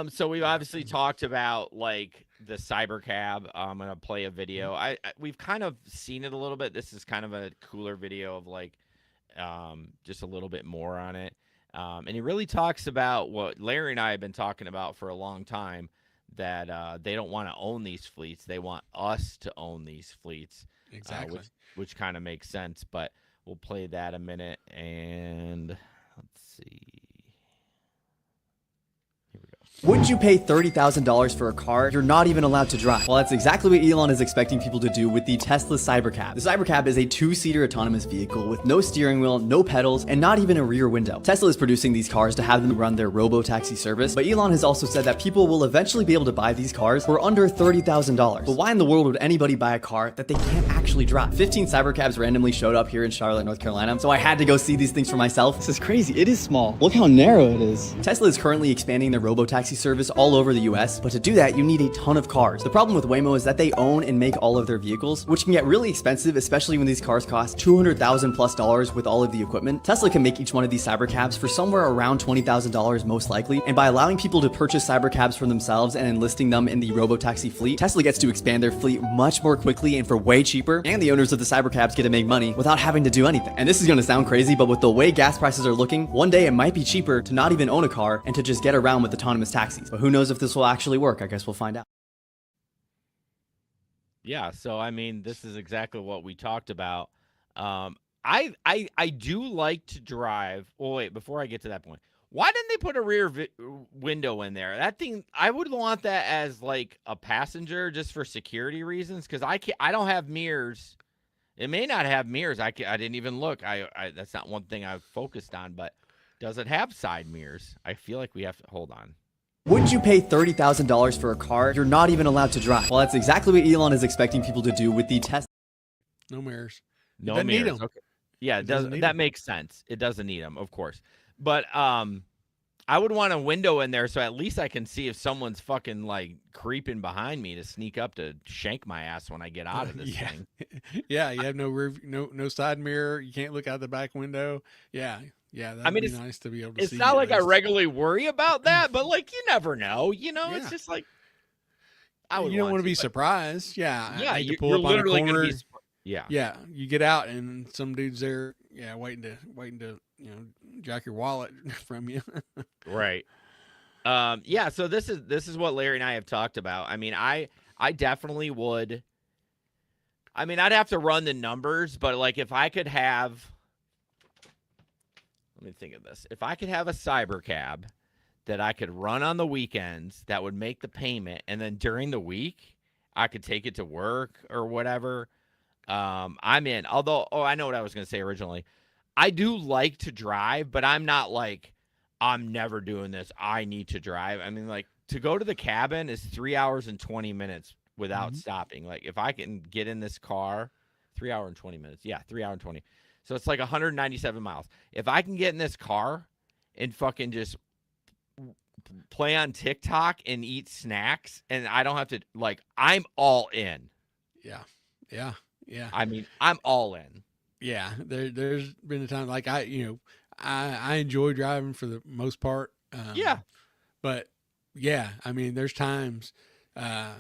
So we've obviously talked about like the Cybercab. I'm going to play a video. We've kind of seen it a little bit. This is kind of a cooler video of like just a little bit more on it. And he really talks about what Larry and I have been talking about for a long time, that they don't want to own these fleets. They want us to own these fleets. Exactly. Which kind of makes sense, but we'll play that a minute, and let's see. Wouldn't you pay $30,000 for a car you're not even allowed to drive? Well, that's exactly what Elon is expecting people to do with the Tesla Cybercab. The Cybercab is a two-seater autonomous vehicle with no steering wheel, no pedals, and not even a rear window. Tesla is producing these cars to have them run their robo-taxi service, but Elon has also said that people will eventually be able to buy these cars for under $30,000. But why in the world would anybody buy a car that they can't actually drive? 15 Cybercabs randomly showed up here in Charlotte, North Carolina, so I had to go see these things for myself. This is crazy. It is small. Look how narrow it is. Tesla is currently expanding their robo-taxi service all over the US, but to do that, you need a ton of cars. The problem with Waymo is that they own and make all of their vehicles, which can get really expensive, especially when these cars cost $200,000+ with all of the equipment. Tesla can make each one of these Cybercabs for somewhere around $20,000 most likely, and by allowing people to purchase Cybercabs for themselves and enlisting them in the robotaxi fleet, Tesla gets to expand their fleet much more quickly and for way cheaper, and the owners of the Cybercabs get to make money without having to do anything. And this is going to sound crazy, but with the way gas prices are looking, one day it might be cheaper to not even own a car and to just get around with autonomous taxis. But who knows if this will actually work? I guess we'll find out. Yeah, so I mean, this is exactly what we talked about. I do like to drive. Oh wait, before I get to that point, why didn't they put a rear window in there? That thing, I would want that as like a passenger just for security reasons, because I don't have mirrors. It may not have mirrors. I didn't even look. I that's not one thing I've focused on. But does it have side mirrors? I feel like we have to hold on. Would you pay $30,000 for a car you're not even allowed to drive? Well, that's exactly what Elon is expecting people to do with the Tesla. No mirrors. No doesn't need mirrors. 'em. Okay. Yeah, it doesn't does. need That 'em. makes sense. It doesn't need them, of course. But I would want a window in there so at least I can see if someone's fucking like creeping behind me to sneak up to shank my ass when I get out of this Yeah. thing. Yeah, you have no rear, no side mirror. You can't look out the back window. Yeah, that'd be it's- nice to be able to see. It's not at like I least. regularly worry about that, but like you never know. You know, it's Yeah. just like I would You don't want to be but- surprised. Yeah, Yeah, I hate to you're pull up on a literally gonna corner. be. Yeah. Yeah, you get out and some dude's there. Yeah, waiting to jack your wallet from you. Right. Yeah, so this is what Larry and I have talked about. I mean, I definitely would. I mean, I'd have to run the numbers, but like if I could have, let me think of this. If I could have a Cybercab that I could run on the weekends that would make the payment, and then during the week I could take it to work or whatever, I'm in. Although, I know what I was going to say originally. I do like to drive, but I'm not like, I'm never doing this. I need to drive. I mean, like, to go to the cabin is 3 hours and 20 minutes without stopping. Like, if I can get in this car, 3 hour and 20 minutes. Yeah, 3 hour and 20. So it's like 197 miles. If I can get in this car and fucking just play on TikTok and eat snacks and I don't have to, like, I'm all in. Yeah. I mean, I'm all in. Yeah, there's been a time like I enjoy driving for the most part. Yeah. But yeah, I mean, there's times a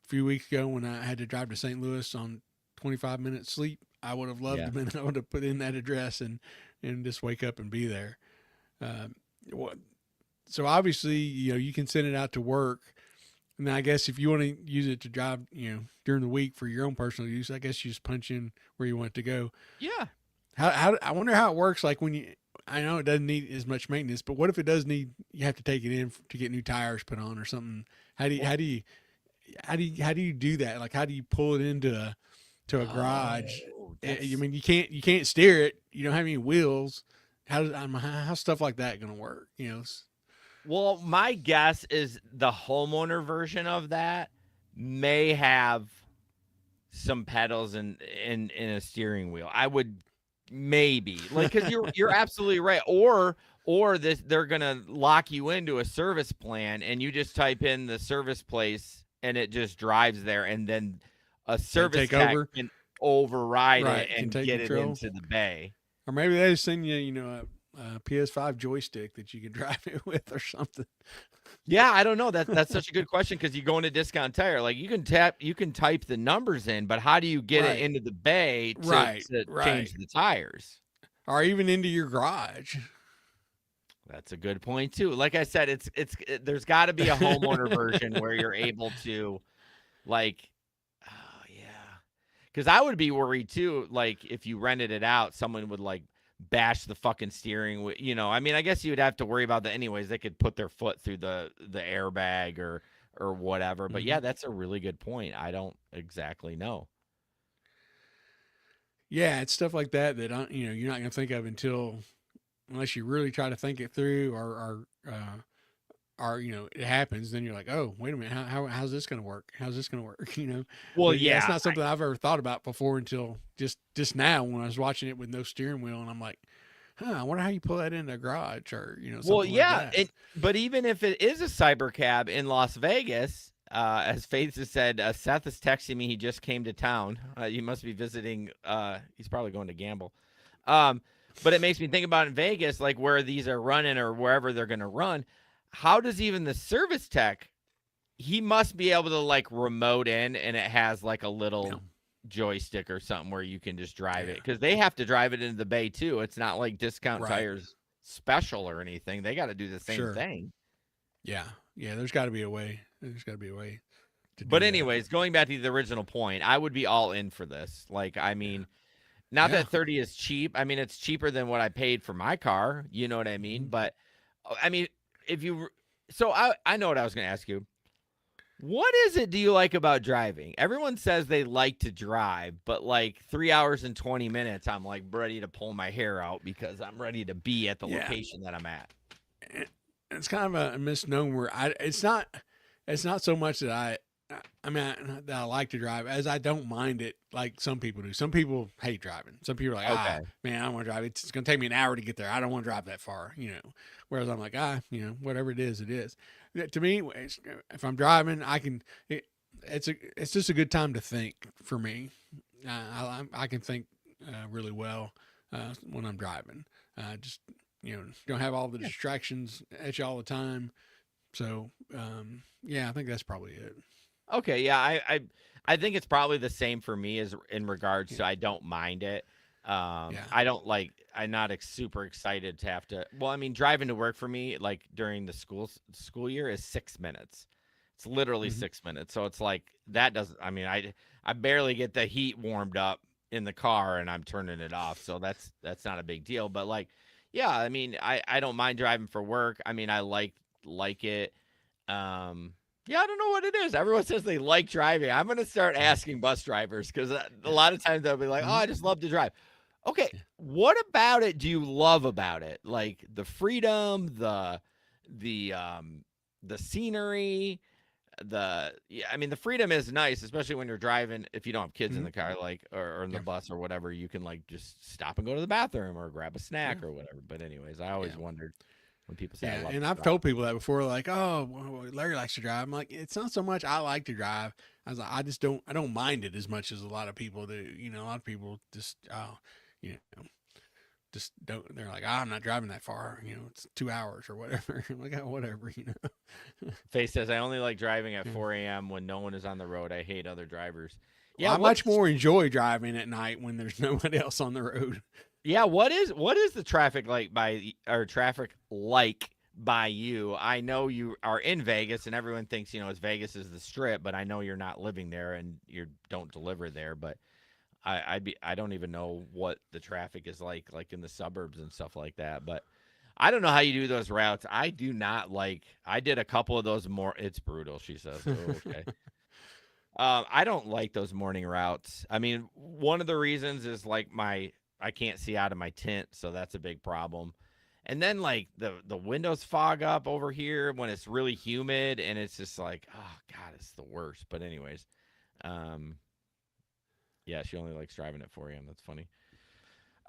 few weeks ago when I had to drive to St. Louis on 25 minutes sleep, I would have loved to been able to put in that address and just wake up and be there. So obviously, you can send it out to work. And I guess if you want to use it to drive, during the week for your own personal use, I guess you just punch in where you want it to go. Yeah. How I wonder how it works. Like I know it doesn't need as much maintenance, but what if it does need? You have to take it in to get new tires put on or something. How do you do that? Like how do you pull it into a garage? I mean, you can't steer it. You don't have any wheels. How's stuff like that going to work? Well, my guess is the homeowner version of that may have some pedals and a steering wheel. I would maybe like because you're absolutely right. Or they're gonna lock you into a service plan and you just type in the service place and it just drives there and then a service tech can override it and get it into the bay. Or maybe they just send you a PS5 joystick that you can drive it with or something. Yeah, I don't know. That's such a good question because you go into Discount Tire, like you can type the numbers in, but how do you get it into the bay to change the tires? Or even into your garage. That's a good point too. Like I said, there's got to be a homeowner version where you're able to, like, oh yeah, because I would be worried too. Like if you rented it out, someone would like bash the fucking steering wheel. I mean, I guess you would have to worry about that anyways. They could put their foot through the airbag or whatever. But yeah, that's a really good point. I don't exactly know. Yeah, it's stuff like that you're not going to think of unless you really try to think it through or it happens. Then you're like, oh, wait a minute, how's this going to work? How's this going to work? Well, but yeah, it's not something I've ever thought about before until just now when I was watching it with no steering wheel, and I'm like, I wonder how you pull that in a garage or something. Well, yeah, like that. but even if it is a Cybercab in Las Vegas, as Faith has said, Seth is texting me. He just came to town. You must be visiting. He's probably going to gamble. But it makes me think about in Vegas, like where these are running or wherever they're going to run. How does even the service tech? He must be able to like remote in, and it has like a little joystick or something where you can just drive it because they have to drive it into the bay too. It's not like Discount Tires special or anything. They got to do the same thing. Yeah. There's got to be a way. But anyways, going back to the original point, I would be all in for this. Like, I mean, not that 30 is cheap. I mean, it's cheaper than what I paid for my car. You know what I mean? But I mean, I know what I was going to ask you. What is it do you like about driving? Everyone says they like to drive, but like 3 hours and 20 minutes, I'm like ready to pull my hair out because I'm ready to be at the location that I'm at. it's kind of a misnomer. It's not so much that that I like to drive as I don't mind it like some people do. Some people hate driving. Some people are like, Okay. man, I don't want to drive. It's going to take me an hour to get there. I don't want to drive that far, you know. Whereas I'm like, whatever it is, it is. To me, if I'm driving, it's just a good time to think for me. I can think really well when I'm driving. Just don't have all the distractions at you all the time. So I think that's probably it. Okay, yeah, I think it's probably the same for me as in regards to I don't mind it. I don't like I'm not super excited to have to. Well, I mean, driving to work for me like during the school year is 6 minutes. It's literally 6 minutes. So it's like that doesn't. I mean, I barely get the heat warmed up in the car and I'm turning it off. So that's not a big deal. But like, yeah, I mean, I don't mind driving for work. I mean, I like it. Yeah, I don't know what it is. Everyone says they like driving. I'm going to start asking bus drivers because a lot of times they'll be like, "Oh, I just love to drive." Okay, what about it do you love about it? Like the freedom, the scenery, I mean, the freedom is nice, especially when you're driving. If you don't have kids in the car, like or in the bus or whatever, you can like just stop and go to the bathroom or grab a snack or whatever. But anyways, I always wondered. When people say, and I've told people that before, like, oh, well, Larry likes to drive. I'm like, it's not so much I like to drive. I was like, I don't mind it as much as a lot of people do. You know, a lot of people just, just don't. They're like, I'm not driving that far. You know, it's 2 hours or whatever. I'm like, oh, whatever. You know. Faye says, I only like driving at 4 a.m. when no one is on the road. I hate other drivers. Yeah, I much more enjoy driving at night when there's nobody else on the road. Yeah, what is the traffic like by you? I know you are in Vegas, and everyone thinks it's Vegas is the Strip, but I know you're not living there and you don't deliver there. But I don't even know what the traffic is like in the suburbs and stuff like that. But I don't know how you do those routes. I do not like. I did a couple of those more. It's brutal, she says. Oh, okay. I don't like those morning routes. I mean, one of the reasons is like I can't see out of my tent, so that's a big problem. And then like the windows fog up over here when it's really humid, and it's just like, oh God, it's the worst. But anyways, yeah, she only likes driving at 4 a.m. That's funny.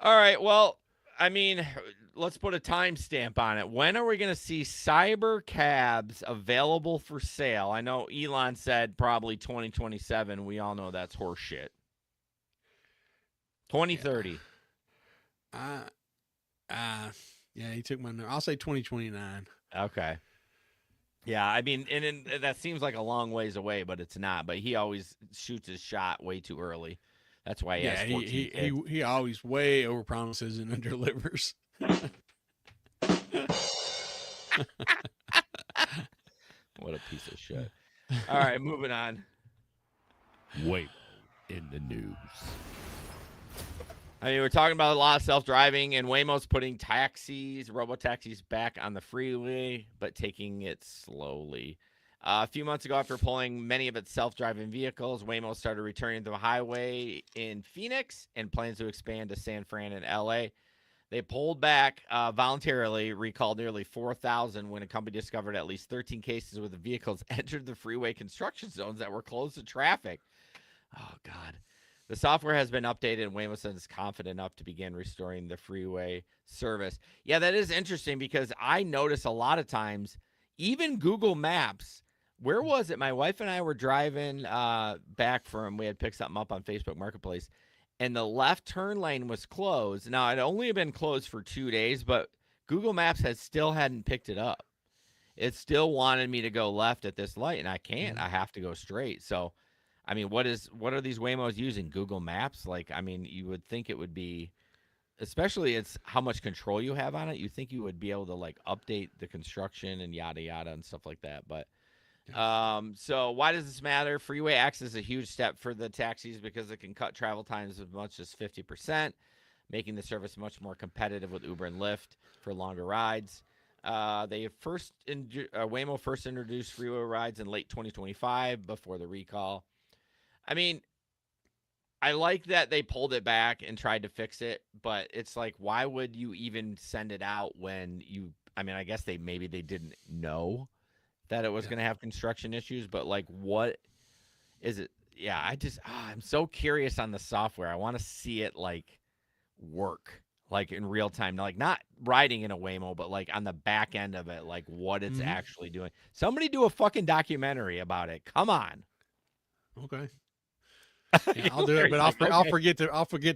All right, well, I mean, let's put a timestamp on it. When are we going to see Cybercabs available for sale? I know Elon said probably 2027. We all know that's horseshit. 2030. Yeah, he took my number. I'll say 2029. Okay. Yeah, I mean, and that seems like a long ways away, but it's not. But he always shoots his shot way too early. That's why he has 14 he always way over promises and under delivers. What a piece of shit. All right, moving on. Wait in the news. I mean, we're talking about a lot of self-driving, and Waymo's putting robo-taxis back on the freeway, but taking it slowly. A few months ago, after pulling many of its self-driving vehicles, Waymo started returning to the highway in Phoenix and plans to expand to San Fran and L.A. They pulled back voluntarily, recalled nearly 4,000 when a company discovered at least 13 cases where the vehicles entered the freeway construction zones that were closed to traffic. Oh, God. The software has been updated, and Waymo says it's confident enough to begin restoring the freeway service. Yeah, that is interesting because I notice a lot of times, even Google Maps, where was it? My wife and I were driving back we had picked something up on Facebook Marketplace, and the left turn lane was closed. Now, it only had been closed for 2 days, but Google Maps still hadn't picked it up. It still wanted me to go left at this light, and I can't. I have to go straight. So, I mean, what are these Waymos using? Google Maps? Like, I mean, you would think it would be, especially it's how much control you have on it. You think you would be able to like update the construction and yada yada and stuff like that. But so why does this matter? Freeway access is a huge step for the taxis because it can cut travel times as much as 50%, making the service much more competitive with Uber and Lyft for longer rides. Waymo first introduced freeway rides in late 2025 before the recall. I mean, I like that they pulled it back and tried to fix it, but it's like, why would you even send it out when you? I mean, I guess maybe they didn't know that it was Yeah. going to have construction issues, but like, what is it? Yeah, I'm so curious on the software. I want to see it like work, like in real time, like not riding in a Waymo, but like on the back end of it, like what it's Mhm. actually doing. Somebody do a fucking documentary about it. Come on. Okay. Yeah, I'll do it, but I'll forget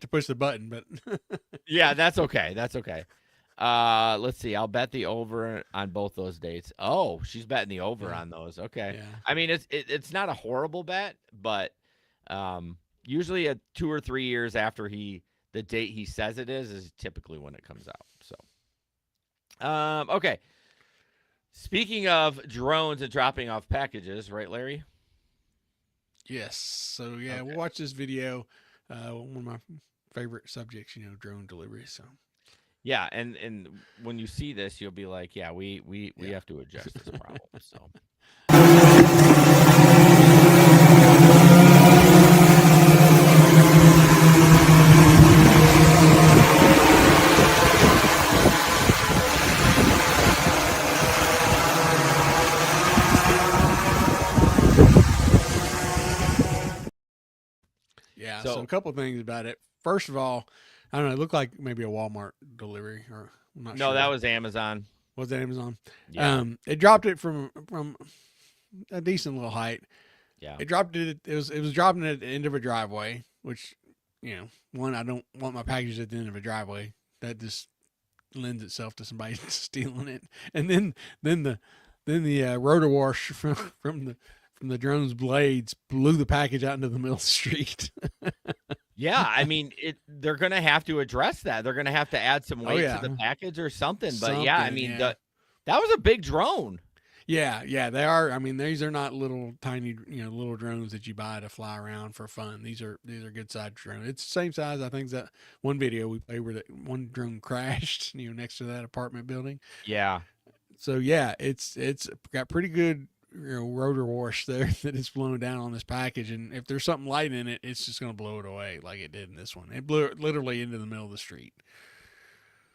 to push the button. But Yeah, that's okay. That's okay. Let's see. I'll bet the over on both those dates. Oh, she's betting the over Yeah. on those. Okay. Yeah. I mean, it's not a horrible bet, but usually 2 or 3 years after the date he says it is typically when it comes out. So, okay. Speaking of drones and dropping off packages, right, Larry? Yes. So yeah, Okay. we'll watch this video. One of my favorite subjects, drone delivery. So Yeah, and when you see this, you'll be like, yeah, we Yeah. have to adjust this problem. So. yeah. So- So a couple things about it. First of all, I don't know. It looked like maybe a Walmart delivery, or I'm not sure. No, that was Amazon. Was that Amazon? Yeah. It dropped it from a decent little height. Yeah. It dropped it. It was dropping it at the end of a driveway, which, one, I don't want my package at the end of a driveway. That just lends itself to somebody stealing it. And then the rotor wash from the drone's blades blew the package out into the middle of the street. Yeah, I mean, they're going to have to address that. They're going to have to add some weight yeah. to the package or something. But yeah, I Something, mean, yeah. that was a big drone. Yeah, they are. I mean, these are not little tiny, little drones that you buy to fly around for fun. These are good sized drones. It's the same size, I think, as that one video we played where that one drone crashed, next to that apartment building. Yeah. So yeah, it's got pretty good, rotor wash there that it's blown down on this package, and if there's something light in it, it's just going to blow it away like it did in this one. It blew it literally into the middle of the street.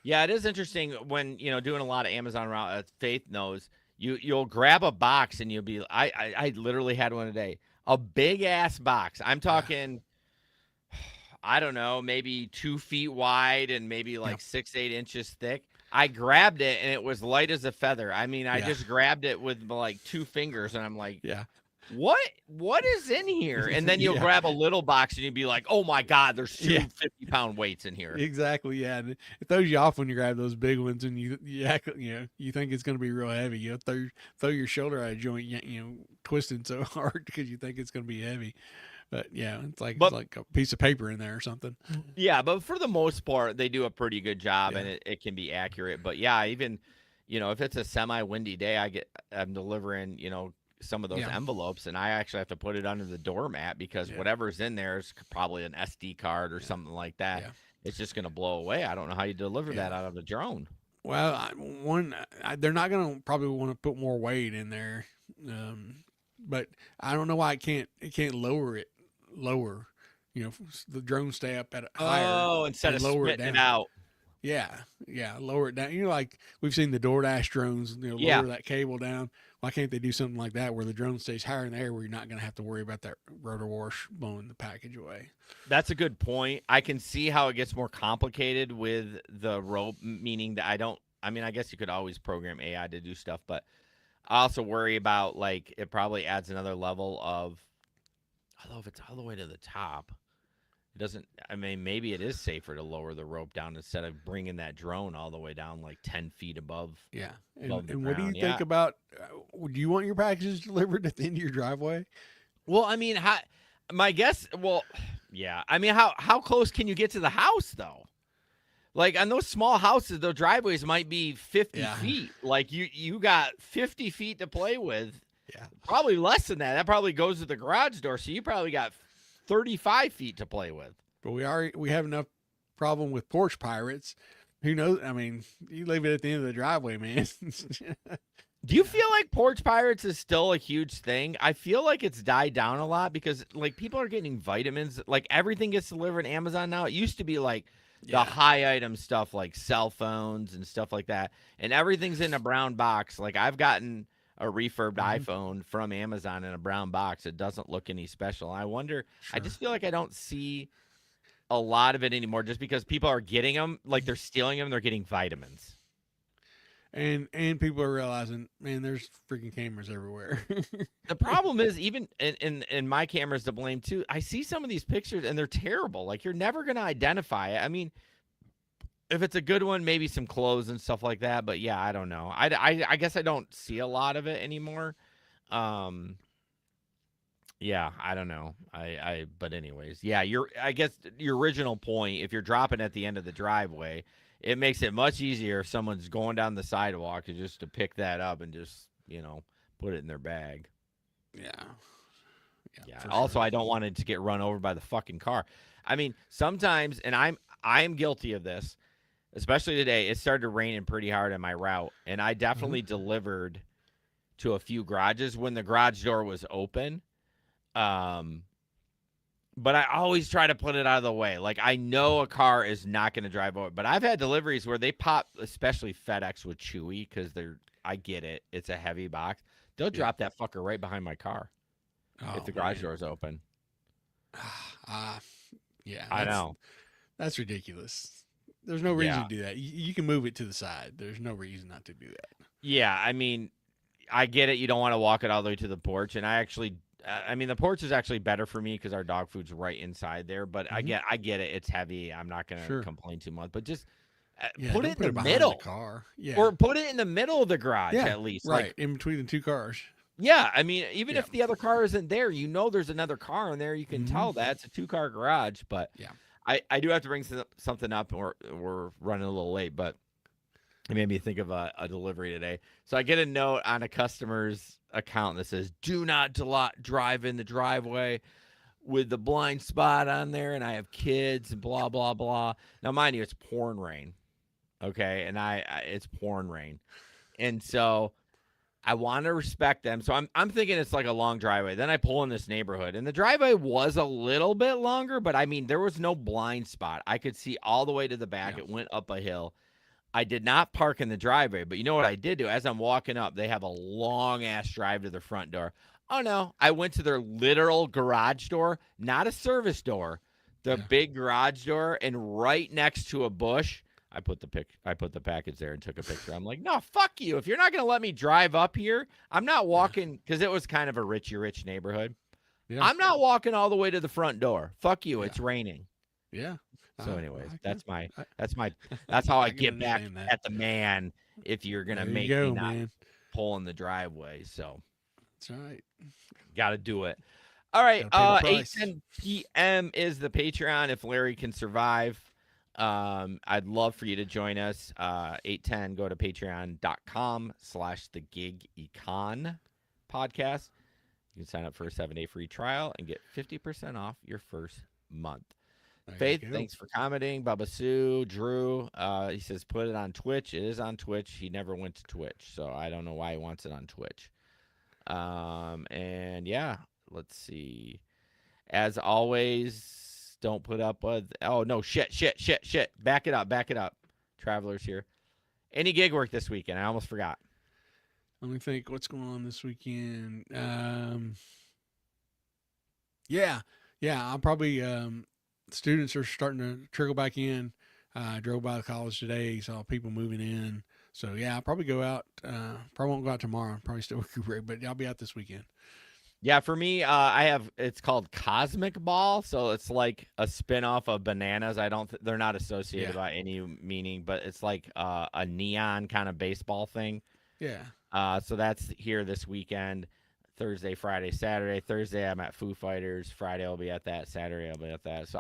Yeah, it is interesting when, doing a lot of Amazon route, Faith knows, you'll grab a box and you'll be, I literally had one today, a big ass box. I'm talking, I don't know, maybe 2 feet wide and maybe like 6-8 inches thick. I grabbed it and it was light as a feather. I mean, I just grabbed it with like 2 fingers and I'm like, Yeah. what is in here? And then you'll grab a little box and you'll be like, oh my God, there's two 50-pound weights in here. Exactly. Yeah. And it throws you off when you grab those big ones and you think it's going to be real heavy. You throw your shoulder out of joint, twisting so hard because you think it's going to be heavy. But yeah, it's like a piece of paper in there or something. Yeah, but for the most part, they do a pretty good job Yeah. and it can be accurate. But yeah, even, if it's a semi-windy day, I'm delivering, some of those envelopes and I actually have to put it under the doormat because whatever's in there is probably an SD card or something like that. Yeah. It's just going to blow away. I don't know how you deliver that out of a drone. Well, they're not going to probably want to put more weight in there. But I don't know why it can't lower it lower. The drone stay up at a higher. Oh, instead of lower spitting it out. Yeah, lower it down. Like we've seen the DoorDash drones, lower that cable down. Why can't they do something like that where the drone stays higher in the air where you're not going to have to worry about that rotor wash blowing the package away? That's a good point. I can see how it gets more complicated with the rope, meaning that I guess you could always program AI to do stuff, but I also worry about like it probably adds another level of, although if it's all the way to the top, it doesn't, maybe it is safer to lower the rope down instead of bringing that drone all the way down like 10 feet above. Yeah. Above the And what do you ground, think about, do you want your packages delivered at the end of your driveway? Well, my guess, yeah. How close can you get to the house though? Like on those small houses, those driveways might be 50 feet. Like you got 50 feet to play with. Yeah. Probably less than that. That probably goes to the garage door. So you probably got 35 feet to play with. But we have enough problem with porch pirates. Who knows? You leave it at the end of the driveway, man. Do you feel like porch pirates is still a huge thing? I feel like it's died down a lot because like people are getting vitamins. Like everything gets delivered Amazon now. It used to be like the high item stuff like cell phones and stuff like that. And everything's in a brown box. Like I've gotten a refurbed iPhone from Amazon in a brown box. It doesn't look any special. I wonder, I just feel like I don't see a lot of it anymore just because people are getting them, like they're stealing them, they're getting vitamins. And people are realizing, man, there's freaking cameras everywhere. The problem is, even in my camera's to blame too. I see some of these pictures and they're terrible. Like you're never gonna identify it. I mean, if it's a good one, maybe some clothes and stuff like that. But yeah, I don't know. I guess I don't see a lot of it anymore. Yeah, I don't know. But anyways, yeah, I guess your original point, if you're dropping at the end of the driveway, it makes it much easier if someone's going down the sidewalk to pick that up and just, put it in their bag. Yeah. Yeah. Also, I don't want it to get run over by the fucking car. I mean, sometimes, and I'm guilty of this, especially today. It started raining pretty hard on my route, and I definitely delivered to a few garages when the garage door was open. But I always try to put it out of the way. Like I know a car is not going to drive over, but I've had deliveries where they pop, especially FedEx with Chewy, because I get it. It's a heavy box. They'll drop that fucker right behind my car if the garage door is open. Yeah, I know. That's ridiculous. There's no reason to do that. You can move it to the side. There's no reason not to do that. Yeah, I mean, I get it. You don't want to walk it all the way to the porch, and the porch is actually better for me because our dog food's right inside there. But I get it. It's heavy. I'm not going to complain too much. But just put it in the middle of the car. Or put it in the middle of the garage at least. Right, like, in between the two cars. Yeah, I mean, even if the other car isn't there, there's another car in there. You can tell that it's a 2-car garage. But I do have to bring something up. We're running a little late, but it made me think of a delivery today. So I get a note on a customer's account that says, "Do not drive in the driveway with the blind spot on there, and I have kids and blah blah blah." Now, mind you, it's pouring rain, okay, and it's pouring rain, and so I want to respect them. So I'm thinking it's like a long driveway. Then I pull in this neighborhood, and the driveway was a little bit longer, but I mean there was no blind spot. I could see all the way to the back. It went up a hill. I did not park in the driveway, but you know what I did do? As I'm walking up, they have a long-ass drive to their front door. Oh, no. I went to their literal garage door, not a service door, the big garage door, and right next to a bush, I put the package there and took a picture. I'm like, no, fuck you. If you're not going to let me drive up here, I'm not walking, because it was kind of a rich neighborhood. Yeah. I'm not walking all the way to the front door. Fuck you. It's raining. Yeah. So anyways, that's how I get back at the man if you're going to make me not pull in the driveway. So that's right. Got to do it. All right. 8:10 p.m. is the Patreon if Larry can survive. I'd love for you to join us. 8:10, go to patreon.com/thegigecon podcast. You can sign up for a 7-day free trial and get 50% off your first month. Faith, thanks for commenting. Baba Sue, Drew, he says put it on Twitch. It is on Twitch. He never went to Twitch, so I don't know why he wants it on Twitch. And yeah, let's see. As always, don't put up with. Oh no, shit. Back it up. Travelers here. Any gig work this weekend? I almost forgot. Let me think. What's going on this weekend? Yeah. I'll probably. Students are starting to trickle back in. I drove by the college today, saw people moving in. So yeah, I'll probably go out. Probably won't go out tomorrow. Probably still recuperate, but I'll be out this weekend. Yeah, for me, it's called Cosmic Ball, so it's like a spinoff of Bananas. They're not associated by any meaning, but it's like a neon kind of baseball thing. Yeah. So that's here this weekend. Thursday, Friday, Saturday. Thursday, I'm at Foo Fighters. Friday, I'll be at that. Saturday, I'll be at that. So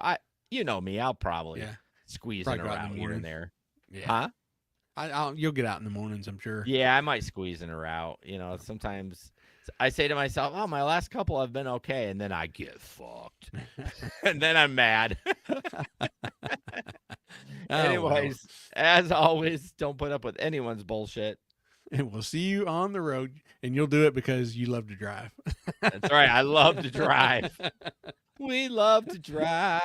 you know me, I'll probably squeeze in around here and there. Yeah. Huh? You'll get out in the mornings, I'm sure. Yeah, I might squeeze in or out. Sometimes I say to myself, "Oh, my last couple have been okay," and then I get fucked, and then I'm mad. Anyways, as always, don't put up with anyone's bullshit. and we'll see you on the road. And you'll do it because you love to drive. That's right. I love to drive. We love to drive.